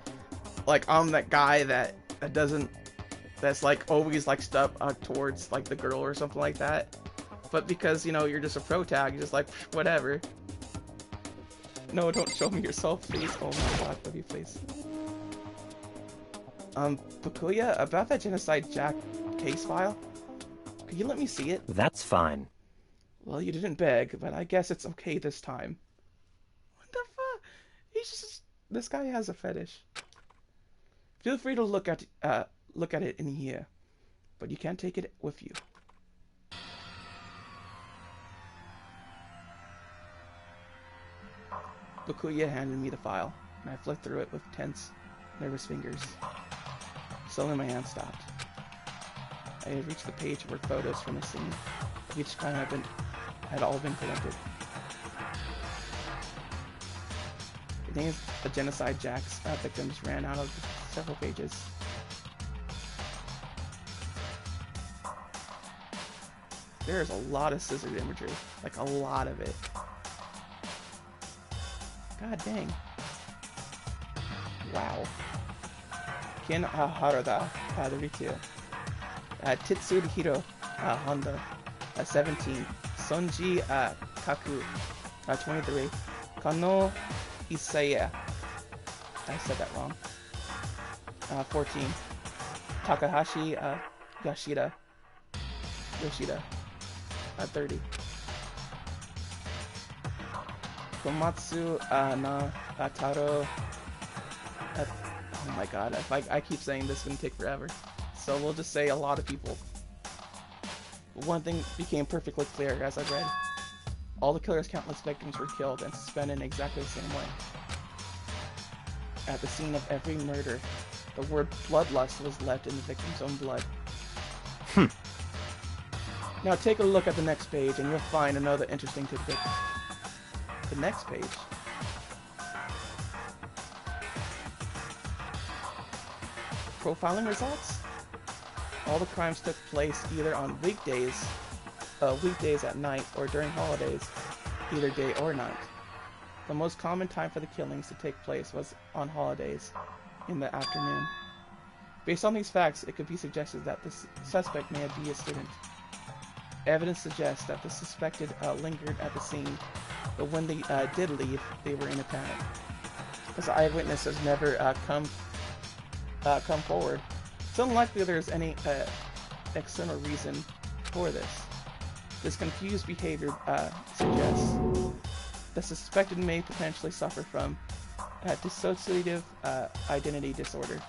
I'm that guy that's like always like stuff towards like the girl or something like that. But because, you know, you're just a pro tag, you're just like, whatever. No, don't show me yourself, please. Oh my god, love you, please. Bakuya, about that Genocide Jack case file, could you let me see it? That's fine. Well, you didn't beg, but I guess it's okay this time. What the fuck? This guy has a fetish. Feel free to look at it in here, but you can't take it with you. Bakuya handed me the file, and I flipped through it with tense, nervous fingers. Suddenly my hand stopped. I had reached the page where photos from the scene of each crime had all been collected. The names of the Genocide Jack's victims ran out of several pages. There is a lot of scissored imagery, like a lot of it. God dang. Wow. Ken Harada, 32. Titsuhiro Honda, 17. Sonji Kaku, 23. Kano Isaya, I said that wrong. 14. Takahashi Yoshida, 30. Komatsu Taro. Oh my god, I keep saying this is gonna take forever. So we'll just say a lot of people. One thing became perfectly clear as I read. All the killer's countless victims were killed and suspended in exactly the same way. At the scene of every murder, the word bloodlust was left in the victim's own blood. Now take a look at the next page and you'll find another interesting tidbit. The next page. Profiling results? All the crimes took place either on weekdays at night, or during holidays, either day or night. The most common time for the killings to take place was on holidays, in the afternoon. Based on these facts, it could be suggested that the suspect may be a student. Evidence suggests that the suspected lingered at the scene, but when they did leave, they were in a panic. Because the eyewitness has never come forward. It's unlikely there's any external reason for this. This confused behavior suggests the suspected may potentially suffer from dissociative identity disorder.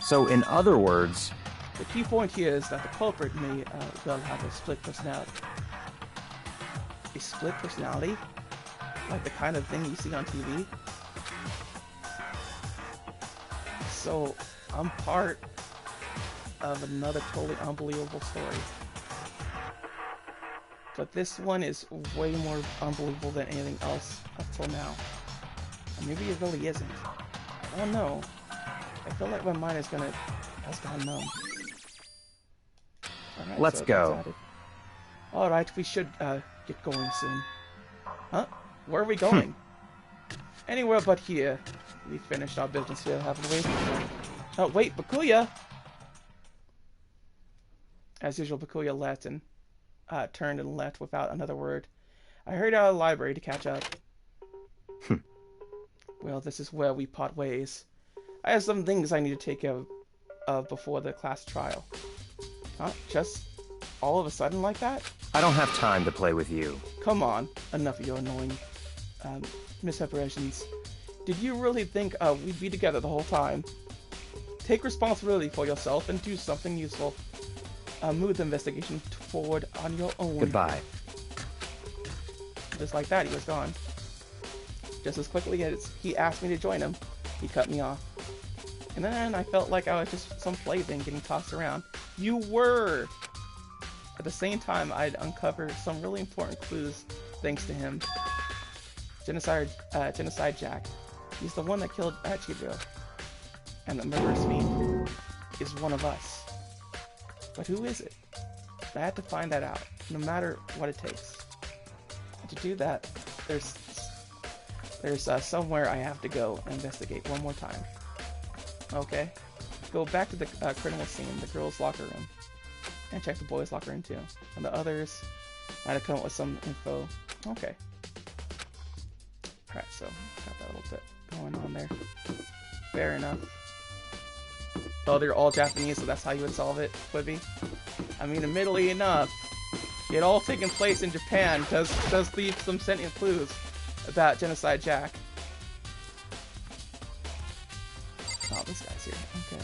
So, in other words, the key point here is that the culprit may well have a split personality. A split personality? Like the kind of thing you see on TV? So, I'm part of another totally unbelievable story. But this one is way more unbelievable than anything else up till now. Or maybe it really isn't. I don't know. I feel like my mind has gone numb. Alright, Let's go. Alright, we should get going soon. Huh? Where are we going? Anywhere but here. We finished our business here, haven't we? Oh, wait, Bakuya! As usual, Bakuya left and turned and left without another word. I hurried out of the library to catch up. Well, this is where we part ways. I have some things I need to take care of before the class trial. Huh? Just all of a sudden like that? I don't have time to play with you. Come on, enough of your annoying mispreparations. Did you really think we'd be together the whole time? Take responsibility for yourself and do something useful. Move the investigation forward on your own. Goodbye. Just like that, he was gone. Just as quickly as he asked me to join him, he cut me off. And then I felt like I was just some plaything getting tossed around. You were! At the same time, I'd uncovered some really important clues thanks to him. Genocide Jack. He's the one that killed Chibio. And the murderous fiend is one of us. But who is it? I had to find that out, no matter what it takes. And to do that, there's somewhere I have to go and investigate one more time. Okay. Go back to the criminal scene, the girls' locker room. And check the boys' locker room too. And the others might have come up with some info. Okay. Alright, so got that little bit going on there. Fair enough. Oh, they're all Japanese, so that's how you would solve it, Quibi? I mean, admittedly enough, it all taken place in Japan does leave some sentient clues about Genocide Jack. Oh, this guy's here. Okay.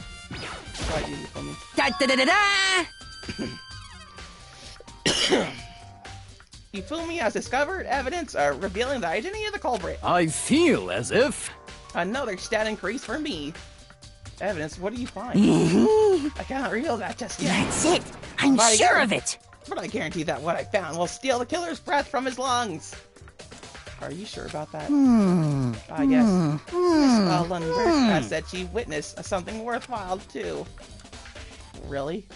Quite easy for me. Da da da da da! You fool me has discovered evidence revealing the identity of the culprit. I feel as if... Another stat increase for me. Evidence? What do you find? I can't reveal that just yet. That's it. I'm sure of it. But I guarantee that what I found will steal the killer's breath from his lungs. Are you sure about that? Yes. Miss Lundberg said she witnessed something worthwhile, too. Really?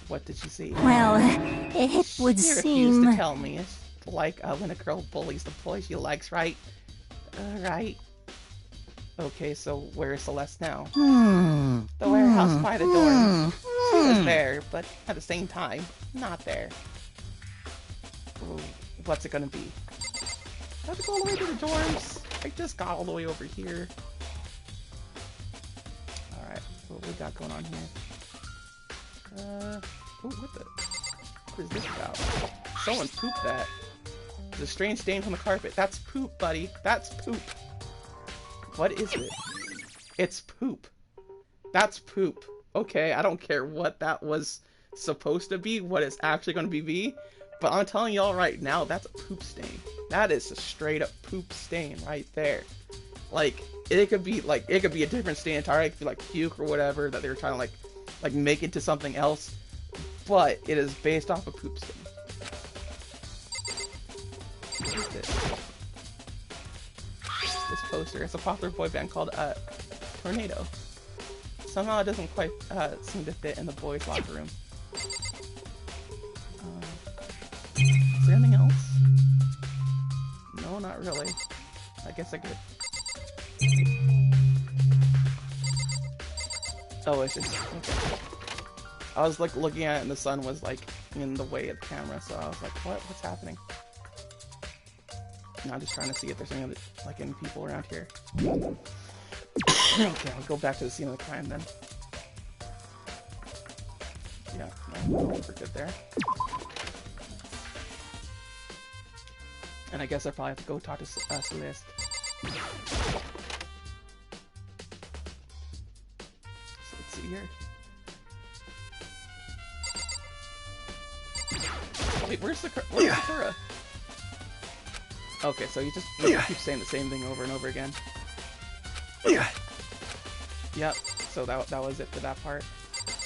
What did she see? Well, it would She seem... refused to tell me. It's like when a girl bullies the boy she likes, right? Right. Okay, so where is Celeste now? The warehouse by the dorms. She was there, but at the same time, not there. Ooh, what's it gonna be? I have to go all the way to the dorms? I just got all the way over here. Alright, what we got going on here? Ooh, what is this about? Someone pooped that. There's a strange stain on the carpet. That's poop, buddy. That's poop. What is it? It's poop. That's poop. Okay, I don't care what that was supposed to be, what it's actually going to be, but I'm telling y'all right now, that's a poop stain. That is a straight up poop stain right there. Like, it could be a different stain entirely. It could be like puke or whatever that they were trying to like make into something else, but it is based off a poop stain. What is this? This poster. It's a popular boy band called Tornado. Somehow it doesn't quite seem to fit in the boys' locker room. Is there anything else? No, not really. I guess I could. Oh, it's just okay. I was like looking at it and the sun was like in the way of the camera, so I was like, what's happening? And I'm just trying to see if there's any other, like, any people around here. Okay, I'll go back to the scene of the crime then. Yeah, no, we're good there. And I guess I probably have to go talk to Celeste. So let's see here. Wait, where's Sakura? Okay, so you just keep saying the same thing over and over again. Yep, so that was it for that part.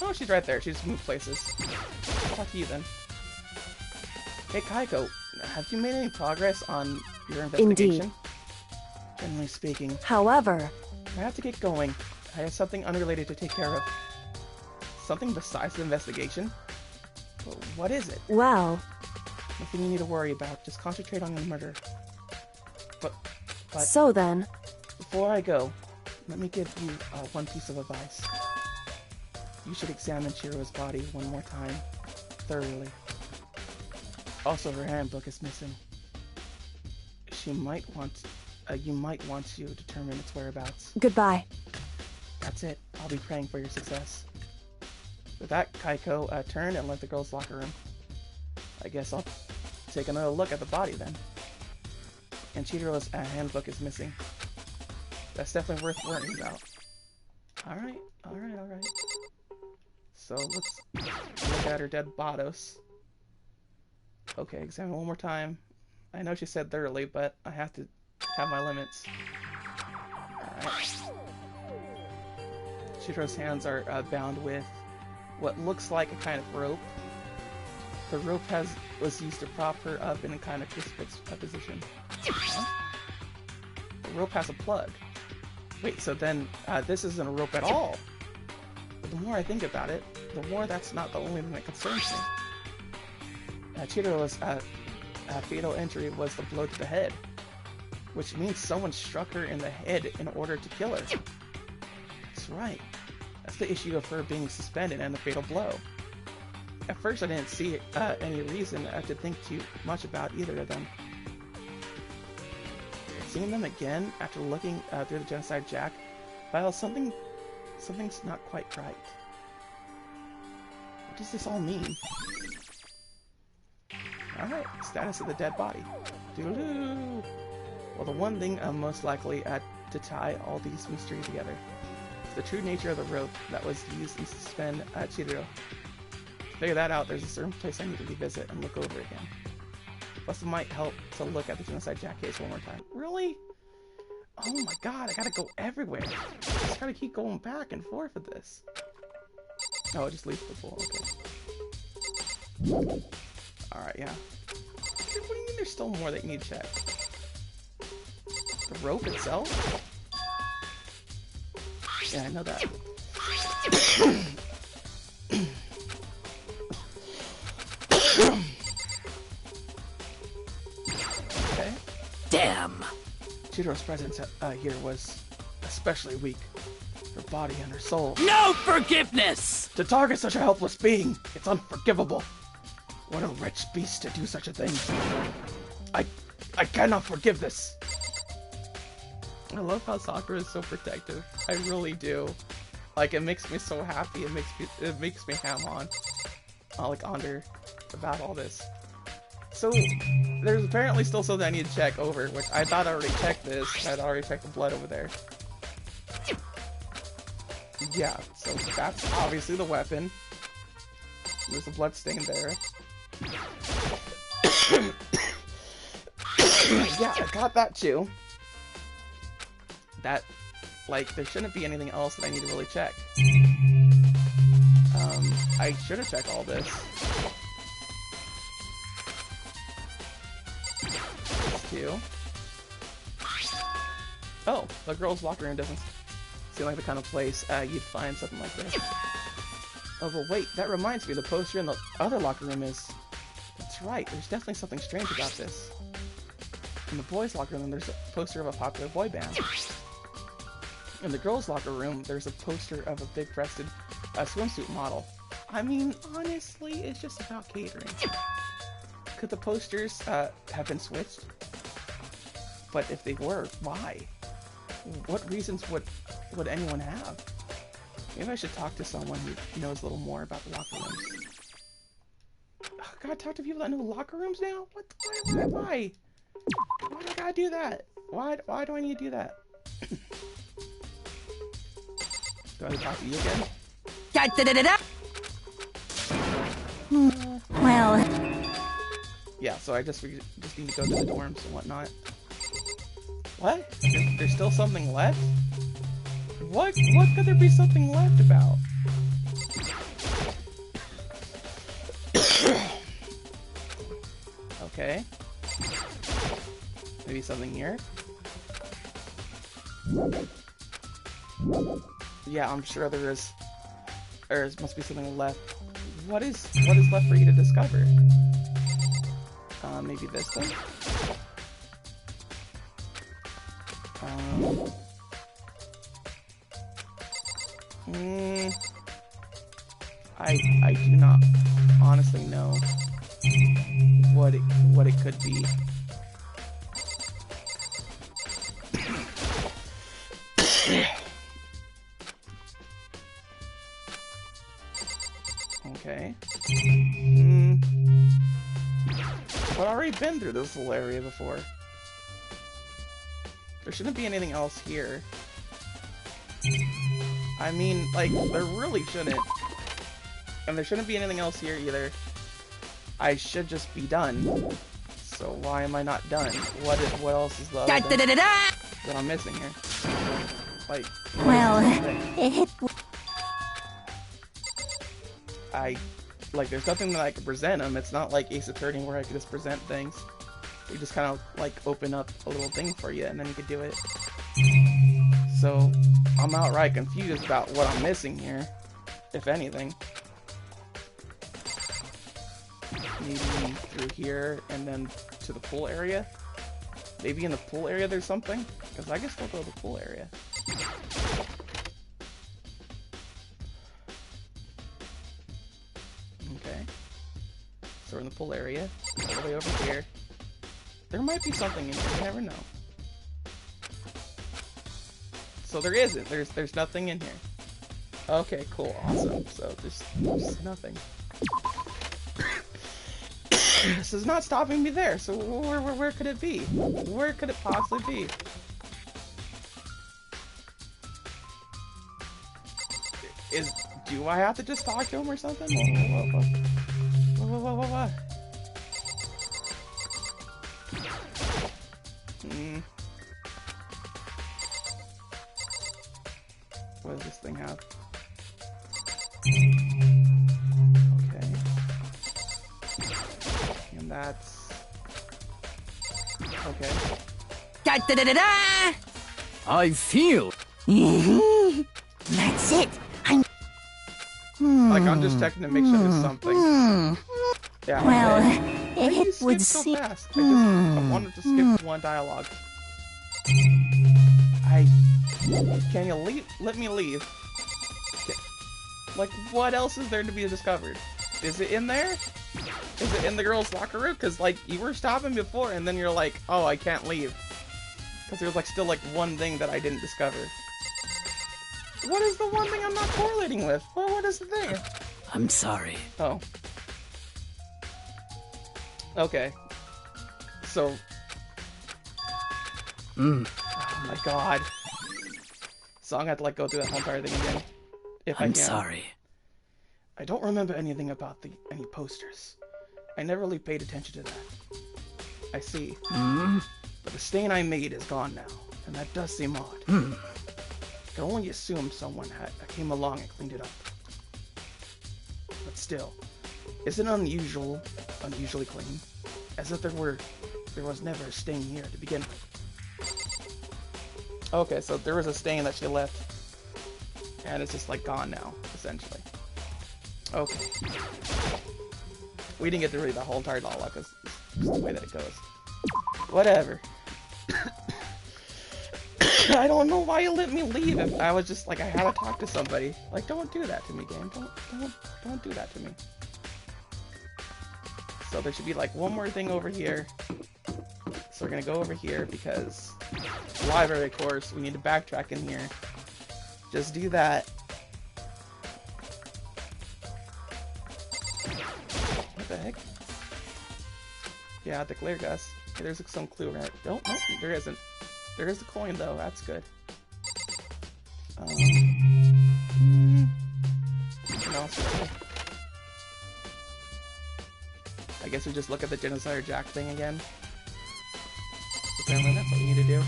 Oh, she's right there. She just moved places. I'll talk to you then. Hey Kaiko, have you made any progress on your investigation? Indeed. Generally speaking, However, I have to get going. I have something unrelated to take care of. Something besides the investigation? But what is it? well, Nothing you need to worry about. Just concentrate on the murder. But so then, before I go, let me give you one piece of advice. You should examine Chihiro's body one more time, thoroughly. Also, her handbook is missing. You might want to determine its whereabouts. goodbye. That's it. I'll be praying for your success. With that, Kaiko turned and left the girls' locker room. I guess I'll take another look at the body then. And Chihiro's handbook is missing. That's definitely worth worrying about. Alright. So let's look at her dead bodies. Okay, examine one more time. I know she said thoroughly, but I have to have my limits. Alright. Chihiro's hands are bound with what looks like a kind of rope. The rope was used to prop her up in a kind of crucifix position. Huh? The rope has a plug. Wait, so then this isn't a rope at all. But the more I think about it, the more that's not the only thing that concerns me. Chihiro's fatal injury was the blow to the head, which means someone struck her in the head in order to kill her. That's right. That's the issue of her being suspended and the fatal blow. At first I didn't see any reason to think too much about either of them. Seeing them again after looking through the genocide jack, I something's not quite right. What does this all mean? Alright, status of the dead body. Doodaloo! Well, the one thing I'm most likely to tie all these mysteries together is the true nature of the rope that was used to suspend Chihiro. To figure that out, there's a certain place I need to revisit and look over again. Plus, it might help to look at the genocide jack case one more time. Really? Oh my god, I gotta go everywhere. I just gotta keep going back and forth with this. Oh, it just leaves the pool, okay. Alright, yeah. What do you mean there's still more that you need to check? The rope itself? Yeah, I know that. Okay. Damn. Chihiro's presence here was especially weak. Her body and her soul. No forgiveness! To target such a helpless being, it's unforgivable. What a wretched beast to do such a thing. I cannot forgive this. I love how Sakura is so protective. I really do. Like, it makes me so happy. It makes me ham on. Like, under about all this. So, there's apparently still something I need to check over, which I thought I already checked this. I'd already checked the blood over there. Yeah, so that's obviously the weapon. There's a blood stain there. Yeah, I got that too. That, like, there shouldn't be anything else that I need to really check. I should have checked all this. This too. Oh, the girls' locker room doesn't seem like the kind of place you'd find something like this. Oh, but wait, that reminds me, the poster in the other locker room is... That's right, there's definitely something strange about this. In the boys' locker room, there's a poster of a popular boy band. In the girls' locker room, there's a poster of a big-breasted swimsuit model. I mean, honestly, it's just about catering. Could the posters have been switched? But if they were, why? What reasons would anyone have? Maybe I should talk to someone who knows a little more about the locker rooms. Oh, gotta talk to people that know locker rooms now? What? Why? Why do I gotta do that? Why do I need to do that? Do I have to talk to you again? Well... Yeah, so I just need to go to the dorms and whatnot. What? There's still something left? What could there be something left about? Okay. Maybe something here. Yeah, I'm sure there is. There must be something left. What is left for you to discover? Maybe this thing? I do not honestly know what it could be. Okay. I've already been through this little area before. There shouldn't be anything else here. I mean, like, there really shouldn't. And there shouldn't be anything else here either. I should just be done. So why am I not done? What else is the other thing that I'm missing here? Like, Well, there's nothing that I can present them. It's not like Ace Attorney where I can just present things. We just kind of like open up a little thing for you and then you could do it. So I'm outright confused about what I'm missing here, if anything. Maybe through here and then to the pool area. Maybe in the pool area there's something, because I can still go to the pool area. Okay. So we're in the pool area, all the way over here. There might be something in here, you never know. So there isn't, there's nothing in here. Okay, cool, awesome. So there's nothing. This is not stopping me there, so where could it be? Where could it possibly be? Do I have to just talk to him or something? Whoa. What does this thing have? Okay. And that's... okay. I feel. that's it. Like, I'm just checking to make sure there's something. Yeah, Well, why do you it would skip so seem. fast? I wanted to skip one dialogue. Can you let me leave? Like, what else is there to be discovered? Is it in there? Is it in the girls' locker room? Because, like, you were stopping before, and then you're like, oh, I can't leave. Because there's, like, still, like, one thing that I didn't discover. What is the one thing I'm not correlating with? Well, what is the thing? I'm sorry. Oh. Okay. So... oh my god. So I'm gonna have to, like, go through that whole entire thing again. If I can. I'm sorry. I don't remember anything about any posters. I never really paid attention to that. I see. But the stain I made is gone now, and that does seem odd. I can only assume someone came along and cleaned it up. But still, is it unusually clean? As if there was never a stain here to begin with. Okay, so there was a stain that she left, and it's just like gone now, essentially. Okay. We didn't get to read the whole entire dialogue because it's just the way that it goes. Whatever. I don't know why you let me leave if I was just like I had to talk to somebody. Like, don't do that to me, game. Don't do that to me. So there should be like one more thing over here. So we're gonna go over here because library course, we need to backtrack in here. Just do that. What the heck? Yeah, the clear gus. Okay, there's some clue right. Nope, there isn't. There is a coin though, that's good. Nothing else really. I guess we just look at the Genocider Jack thing again. Apparently that's what we need to do.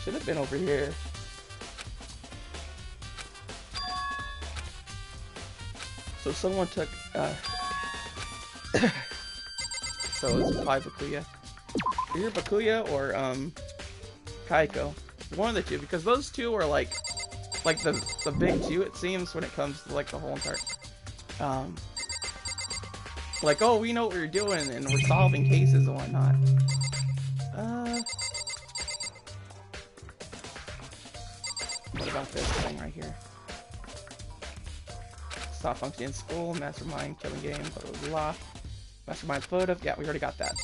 Should have been over here. So someone took so it's probably Bakuya. Either Bakuya or Kaiko. One of the two, because those two are like the big two, it seems, when it comes to like the whole entire like, oh, we know what we're doing and we're solving cases and whatnot. What about this thing right here? Stop functioning in school, mastermind, killing game, blah blah blah. Mastermind photo, yeah, we already got that.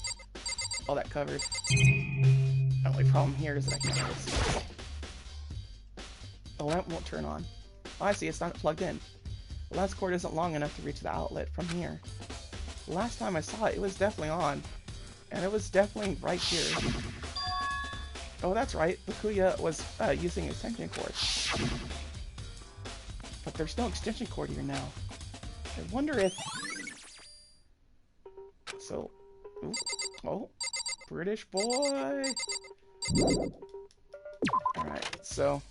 All that covered. The only problem here is that I can't really see this. The lamp won't turn on. Oh, I see, it's not plugged in. The last cord isn't long enough to reach the outlet from here. The last time I saw it, it was definitely on. And it was definitely right here. Oh, that's right. Bakuya was using extension cord. But there's no extension cord here now. I wonder if... So... Ooh. Oh. British boy! Alright, so...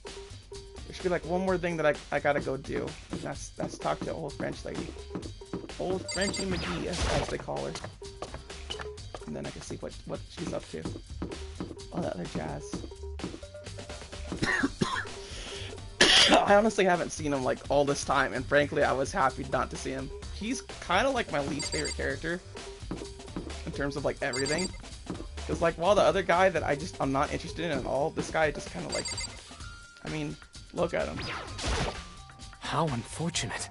There should be like one more thing that I gotta go do. And that's talk to old French lady. Old Frenchy McGee, as they call her. And then I can see what she's up to. All that other jazz. I honestly haven't seen him like all this time, and frankly I was happy not to see him. He's kind of like my least favorite character in terms of like everything. Because like while the other guy that I'm not interested in at all, this guy just kind of like, I mean, look at him. How unfortunate.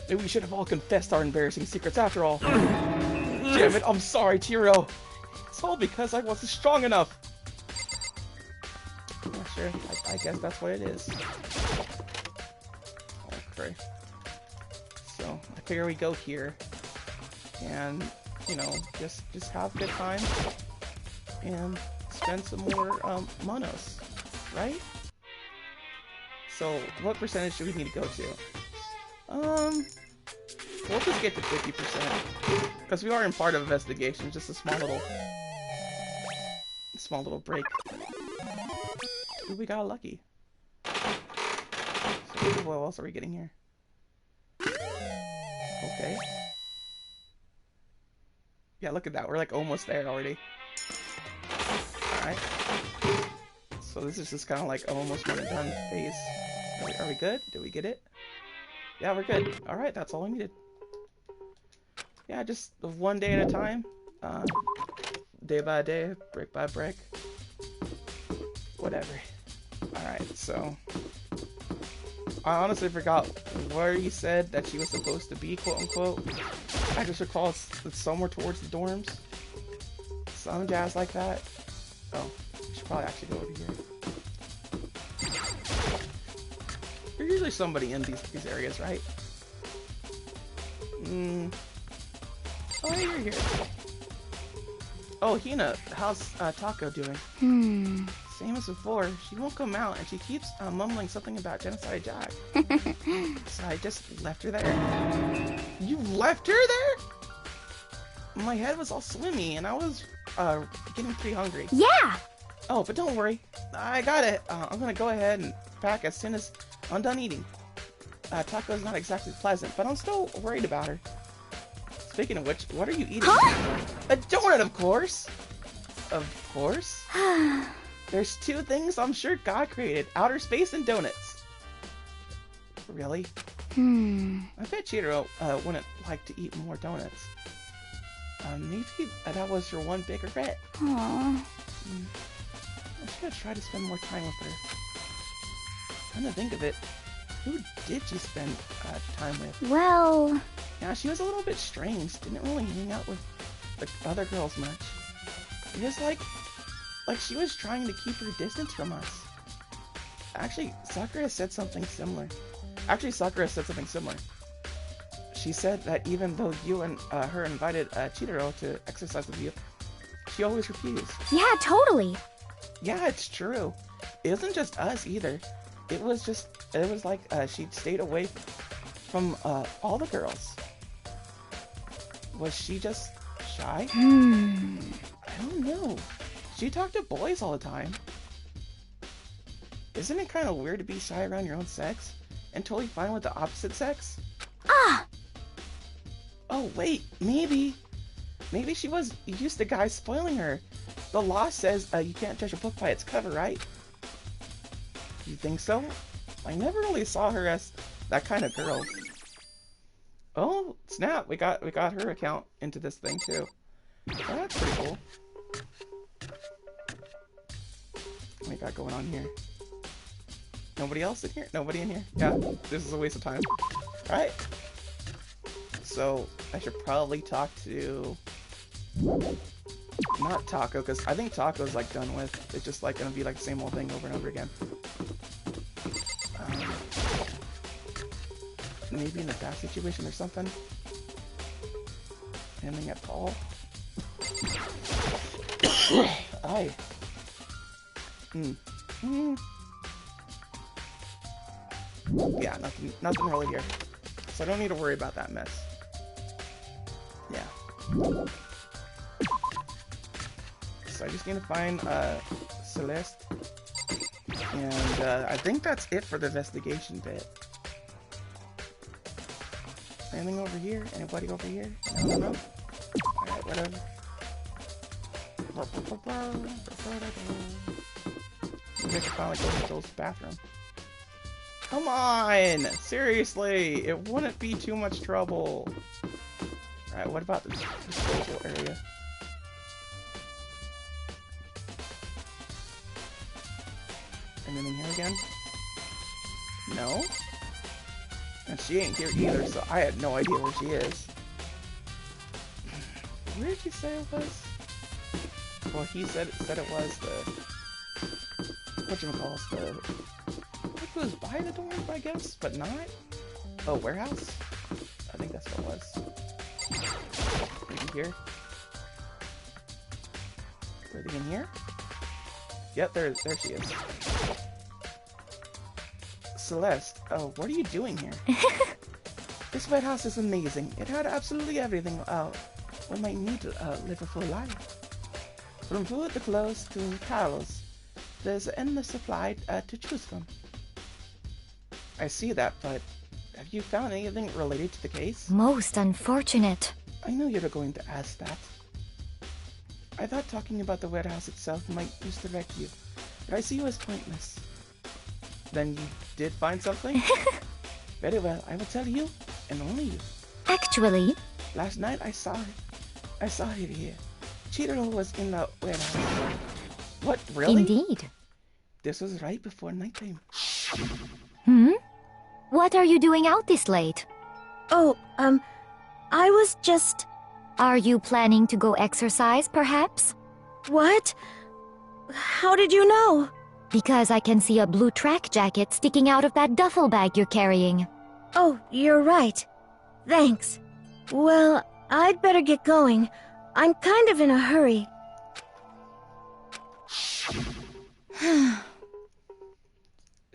Maybe we should have all confessed our embarrassing secrets after all. Damn it, I'm sorry, Chiro. It's all because I wasn't strong enough. Yeah, sure, I guess that's what it is. Okay. So, I figure we go here. And, you know, just have a good time. And spend some more, monos. Right? So, what percentage do we need to go to? We'll just get to 50%. Because we are in part of investigation, just a small little break. Ooh, we got lucky. So, what else are we getting here? Okay. Yeah, look at that. We're like almost there already. Alright. So this is just kind of like almost one and done phase. Are we good? Did we get it? Yeah, we're good. Alright, that's all we needed. Yeah, just one day at a time. Day by day, brick by brick. Whatever. Alright, so... I honestly forgot where you said that she was supposed to be, quote-unquote. I just recall it's somewhere towards the dorms. Some jazz like that. Oh, we should probably actually go over here. There's usually somebody in these areas, right? Oh, hey, you're here. Oh, Hina, how's Taco doing? Same as before. She won't come out, and she keeps mumbling something about Genocide Jack. So I just left her there. You left her there? My head was all swimmy, and I was getting pretty hungry. Yeah! Oh, but don't worry. I got it. I'm gonna go ahead and pack as soon as I'm done eating. Taco's not exactly pleasant, but I'm still worried about her. Speaking of which, what are you eating? Huh? A donut, of course! Of course? There's two things I'm sure God created. Outer space and donuts. Really? I bet Chihiro wouldn't like to eat more donuts. Maybe that was her one big regret. Aww. I should have tried to spend more time with her. Come to think of it, who did she spend time with? Well... Yeah, she was a little bit strange. Didn't really hang out with the other girls much. It was like she was trying to keep her distance from us. Actually, Sakura said something similar. She said that even though you and her invited Chihiro to exercise with you, she always refused. Yeah, totally. Yeah, it's true. It wasn't just us either. It was like she stayed away from all the girls. Was she just shy? I don't know. She talked to boys all the time. Isn't it kind of weird to be shy around your own sex? And totally fine with the opposite sex? Ah! Oh wait, maybe Maybe she was used to guys spoiling her. The law says you can't judge a book by its cover, right? You think so? I never really saw her as that kind of girl. Oh, snap. We got her account into this thing, too. Oh, that's pretty cool. What we got going on here? Nobody else in here? Nobody in here? Yeah, this is a waste of time. Alright. So, I should probably talk to... Not Taco, because I think Taco's, like, done with. It's just, like, gonna be, like, the same old thing over and over again. Maybe in a bad situation or something. Aiming at Paul. Aye. Yeah, nothing really here. So I don't need to worry about that mess. Yeah. So I just need to find Celeste. And I think that's it for the investigation bit. Anything over here? Anybody over here? No, no. Alright, whatever. Maybe I can finally go to Joel's bathroom. Come on! Seriously! It wouldn't be too much trouble. Alright, what about the disposal area? Anything here again? No? And she ain't here either, so I had no idea where she is. Where did you say it was? Well, he said it was the... whatchamacallit, it was by the door, I guess, but not? Oh, warehouse? I think that's what it was. Maybe here? Are they in here? Yep, there she is. Celeste, oh, what are you doing here? This warehouse is amazing. It had absolutely everything one might need to live a full life. From food to clothes to towels, there's an endless supply to choose from. I see that, but have you found anything related to the case? Most unfortunate. I knew you were going to ask that. I thought talking about the warehouse itself might misdirect you, but I see you as pointless. Then you did find something? Very well, I will tell you, and only you. Actually... Last night I saw it. I saw it here. Chihiro was in the warehouse. What, really? Indeed. This was right before nighttime. What are you doing out this late? Oh, I was just... Are you planning to go exercise, perhaps? What? How did you know? Because I can see a blue track jacket sticking out of that duffel bag you're carrying. Oh, you're right. Thanks. Well, I'd better get going. I'm kind of in a hurry.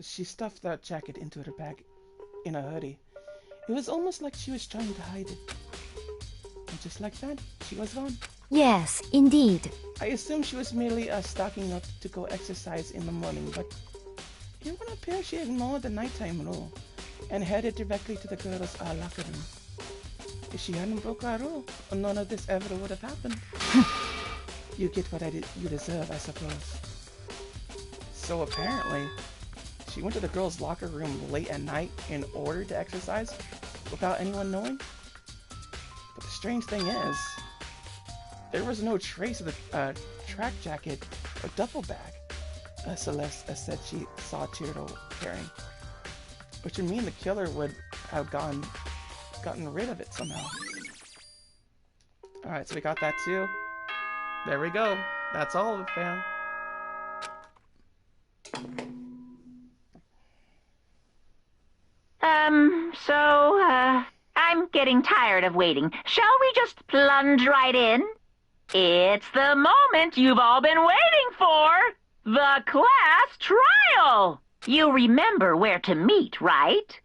She stuffed that jacket into her bag in a hurry. It was almost like she was trying to hide it. And just like that, she was gone. Yes, indeed. I assume she was merely stocking up to go exercise in the morning, but it would appear she ignored the nighttime rule and headed directly to the girls' locker room. If she hadn't broken our rule, none of this ever would have happened. You get what you deserve, I suppose. So apparently, she went to the girls' locker room late at night in order to exercise without anyone knowing. But the strange thing is, there was no trace of the track jacket or duffel bag Celeste said she saw Chihiro carrying. Which would mean the killer would have gotten rid of it somehow. Alright, so we got that too. There we go. That's all of it, fam. I'm getting tired of waiting. Shall we just plunge right in? It's the moment you've all been waiting for! The class trial! You remember where to meet, right?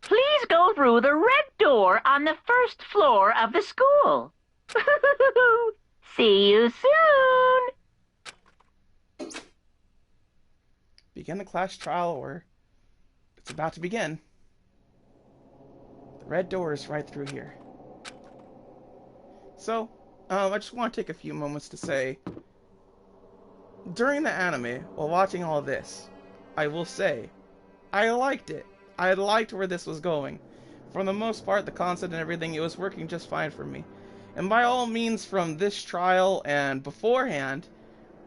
Please go through the red door on the first floor of the school. See you soon! Begin the class trial, or it's about to begin. The red door is right through here. So, I just want to take a few moments to say, during the anime, while watching all this, I will say, I liked it. I liked where this was going. For the most part, the concept and everything, it was working just fine for me. And by all means, from this trial and beforehand,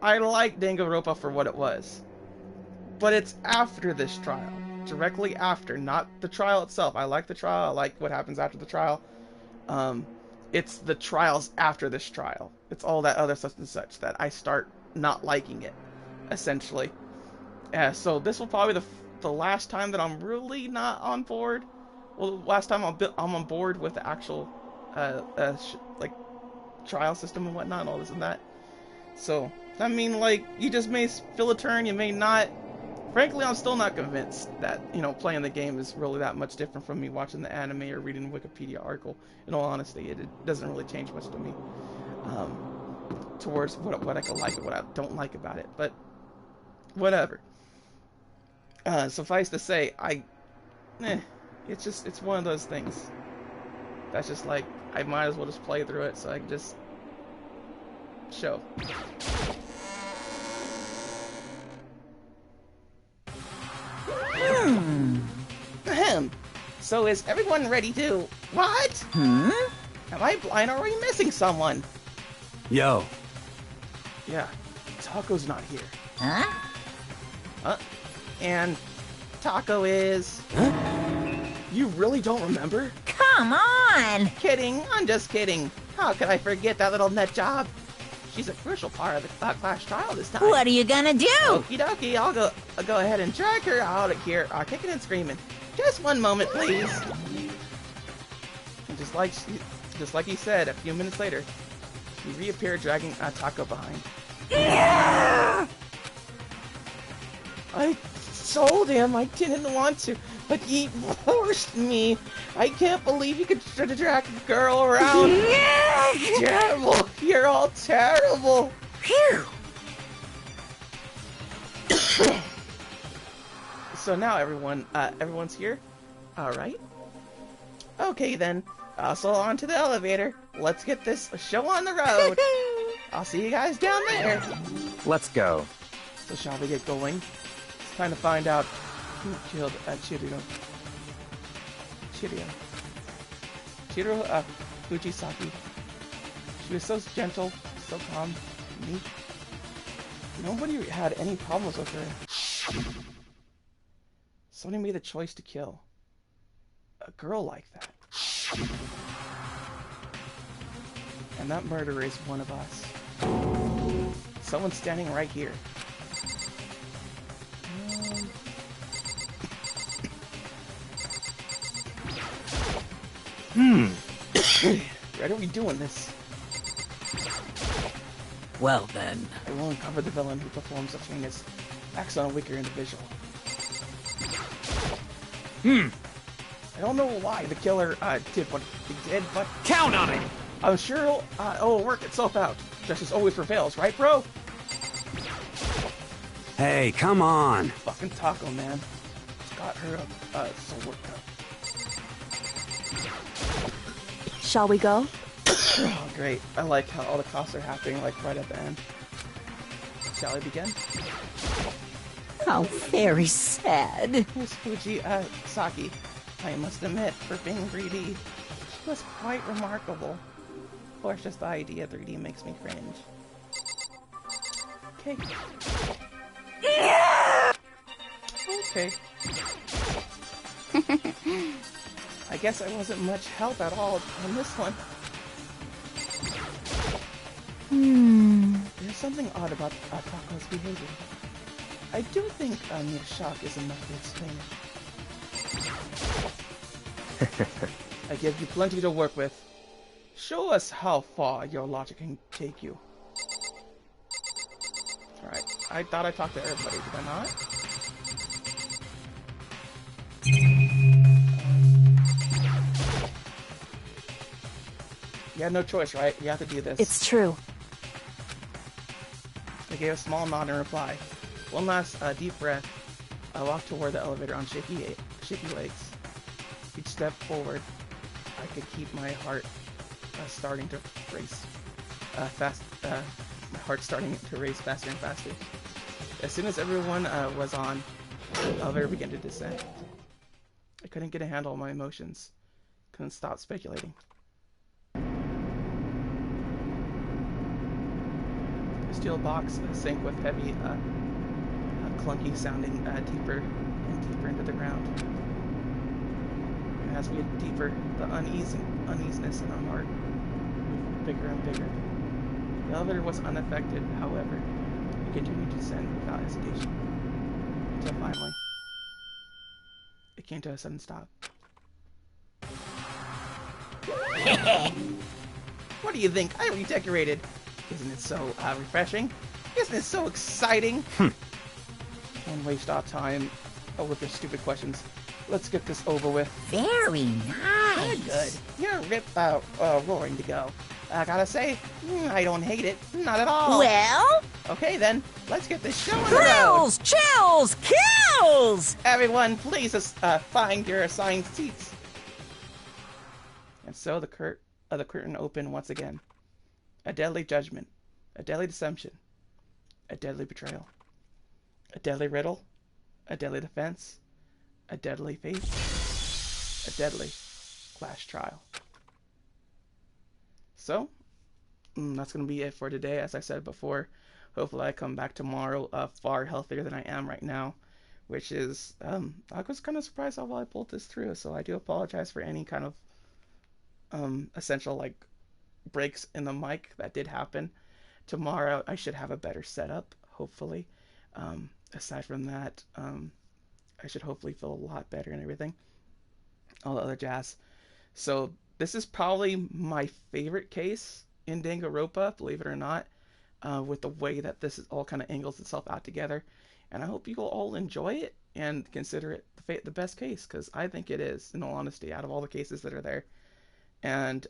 I liked Danganronpa for what it was. But it's after this trial. Directly after, not the trial itself. I like the trial, I like what happens after the trial. It's the trials after this trial. It's all that other such and such that I start not liking it, essentially. So this will probably be the last time that I'm really not on board. Well, the last time I'm on board with the actual like trial system and whatnot and all this and that. So I mean, like, you just may feel a turn, you may not. Frankly, I'm still not convinced that, you know, playing the game is really that much different from me watching the anime or reading the Wikipedia article. In all honesty, it doesn't really change much to me. Towards what I can like and what I don't like about it. But, whatever. Suffice to say, it's one of those things. That's just like, I might as well just play through it so I can just show. Ahem. So is everyone ready to... What? Am I blind or are we missing someone? Yo. Yeah, Taco's not here. Huh? And Taco is... You really don't remember? Come on! Kidding, I'm just kidding. How could I forget that little nut job? She's a crucial part of the class trial this time. What are you gonna do? Okie dokie, I'll go ahead and drag her out of here, kicking and screaming. Just one moment, please. And just like he said, a few minutes later, he reappeared dragging Taco behind. I told him I didn't want to, but he forced me. I can't believe you could drag a girl around. Terrible. You're all terrible. Phew! So now everyone's here. All right. Okay then. So on to the elevator. Let's get this show on the road. I'll see you guys down there. Let's go. So shall we get going? It's time to find out who killed Chiriro. Chiriro Fujisaki. She was so gentle, so calm, meek. Nobody had any problems with her. Somebody made the choice to kill a girl like that. And that murderer is one of us. Someone's standing right here. Why are we doing this? Well then. It will uncover the villain who performs such heinous acts on a weaker individual. I don't know why the killer did what he did, but Count on it! I'm sure it'll work itself out. Justice always prevails, right, bro? Hey, come on! Fucking Taco, man. It's got her so worked up. Shall we go? Oh, great. I like how all the costs are happening, like, right at the end. Shall we begin? How very sad. Miss Fujisaki, I must admit, for being 3D, she was quite remarkable. Of course, just the idea of 3D makes me cringe. Okay. Okay. I guess I wasn't much help at all on this one. There's something odd about Taco's behavior. I do think mere shock is enough to explain it. I give you plenty to work with. Show us how far your logic can take you. Alright, I thought I talked to everybody, did I not? You had no choice, right? You have to do this. It's true. I gave a small nod in reply. One last deep breath. I walked toward the elevator on shaky legs. Each step forward, I could keep my heart starting to race. my heart's starting to race faster and faster. As soon as everyone was on, the elevator began to descend. I couldn't get a handle on my emotions. Couldn't stop speculating. The steel box sank with heavy, clunky sounding deeper and deeper into the ground. And as we get deeper, the uneasiness in our heart grew bigger and bigger. The elevator was unaffected, however. It continued to descend without hesitation. Until finally, it came to a sudden stop. What do you think? I redecorated. Isn't it so refreshing? Isn't it so exciting? Can't waste our time with your stupid questions. Let's get this over with. Very nice. Good. You're roaring to go. I gotta say, I don't hate it. Not at all. Well? Okay then, let's get this show on the road. Thrills, chills, kills! Everyone, please find your assigned seats. And so the curtain opened once again. A deadly judgment, a deadly deception, a deadly betrayal, a deadly riddle, a deadly defense, a deadly fate, a deadly class trial. So, that's going to be it for today. As I said before, hopefully I come back tomorrow far healthier than I am right now, which is, I was kind of surprised how well I pulled this through, so I do apologize for any kind of essential, like, breaks in the mic that did happen. Tomorrow I should have a better setup, hopefully. Aside from that, I should hopefully feel a lot better and everything. All the other jazz. So this is probably my favorite case in Danganronpa, believe it or not, with the way that this is all kind of angles itself out together. And I hope you will all enjoy it and consider it the best case, because I think it is, in all honesty, out of all the cases that are there. And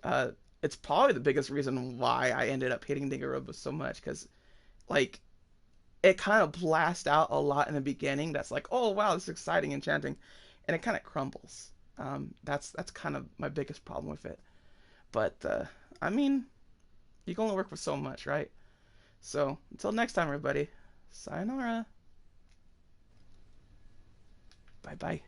it's probably the biggest reason why I ended up hating Danganronpa so much, because, like, it kind of blasts out a lot in the beginning that's like, oh wow, this is exciting, enchanting, and it kind of crumbles. That's kind of my biggest problem with it. But I mean, you can only work with so much, right? So until next time, everybody, sayonara. Bye bye.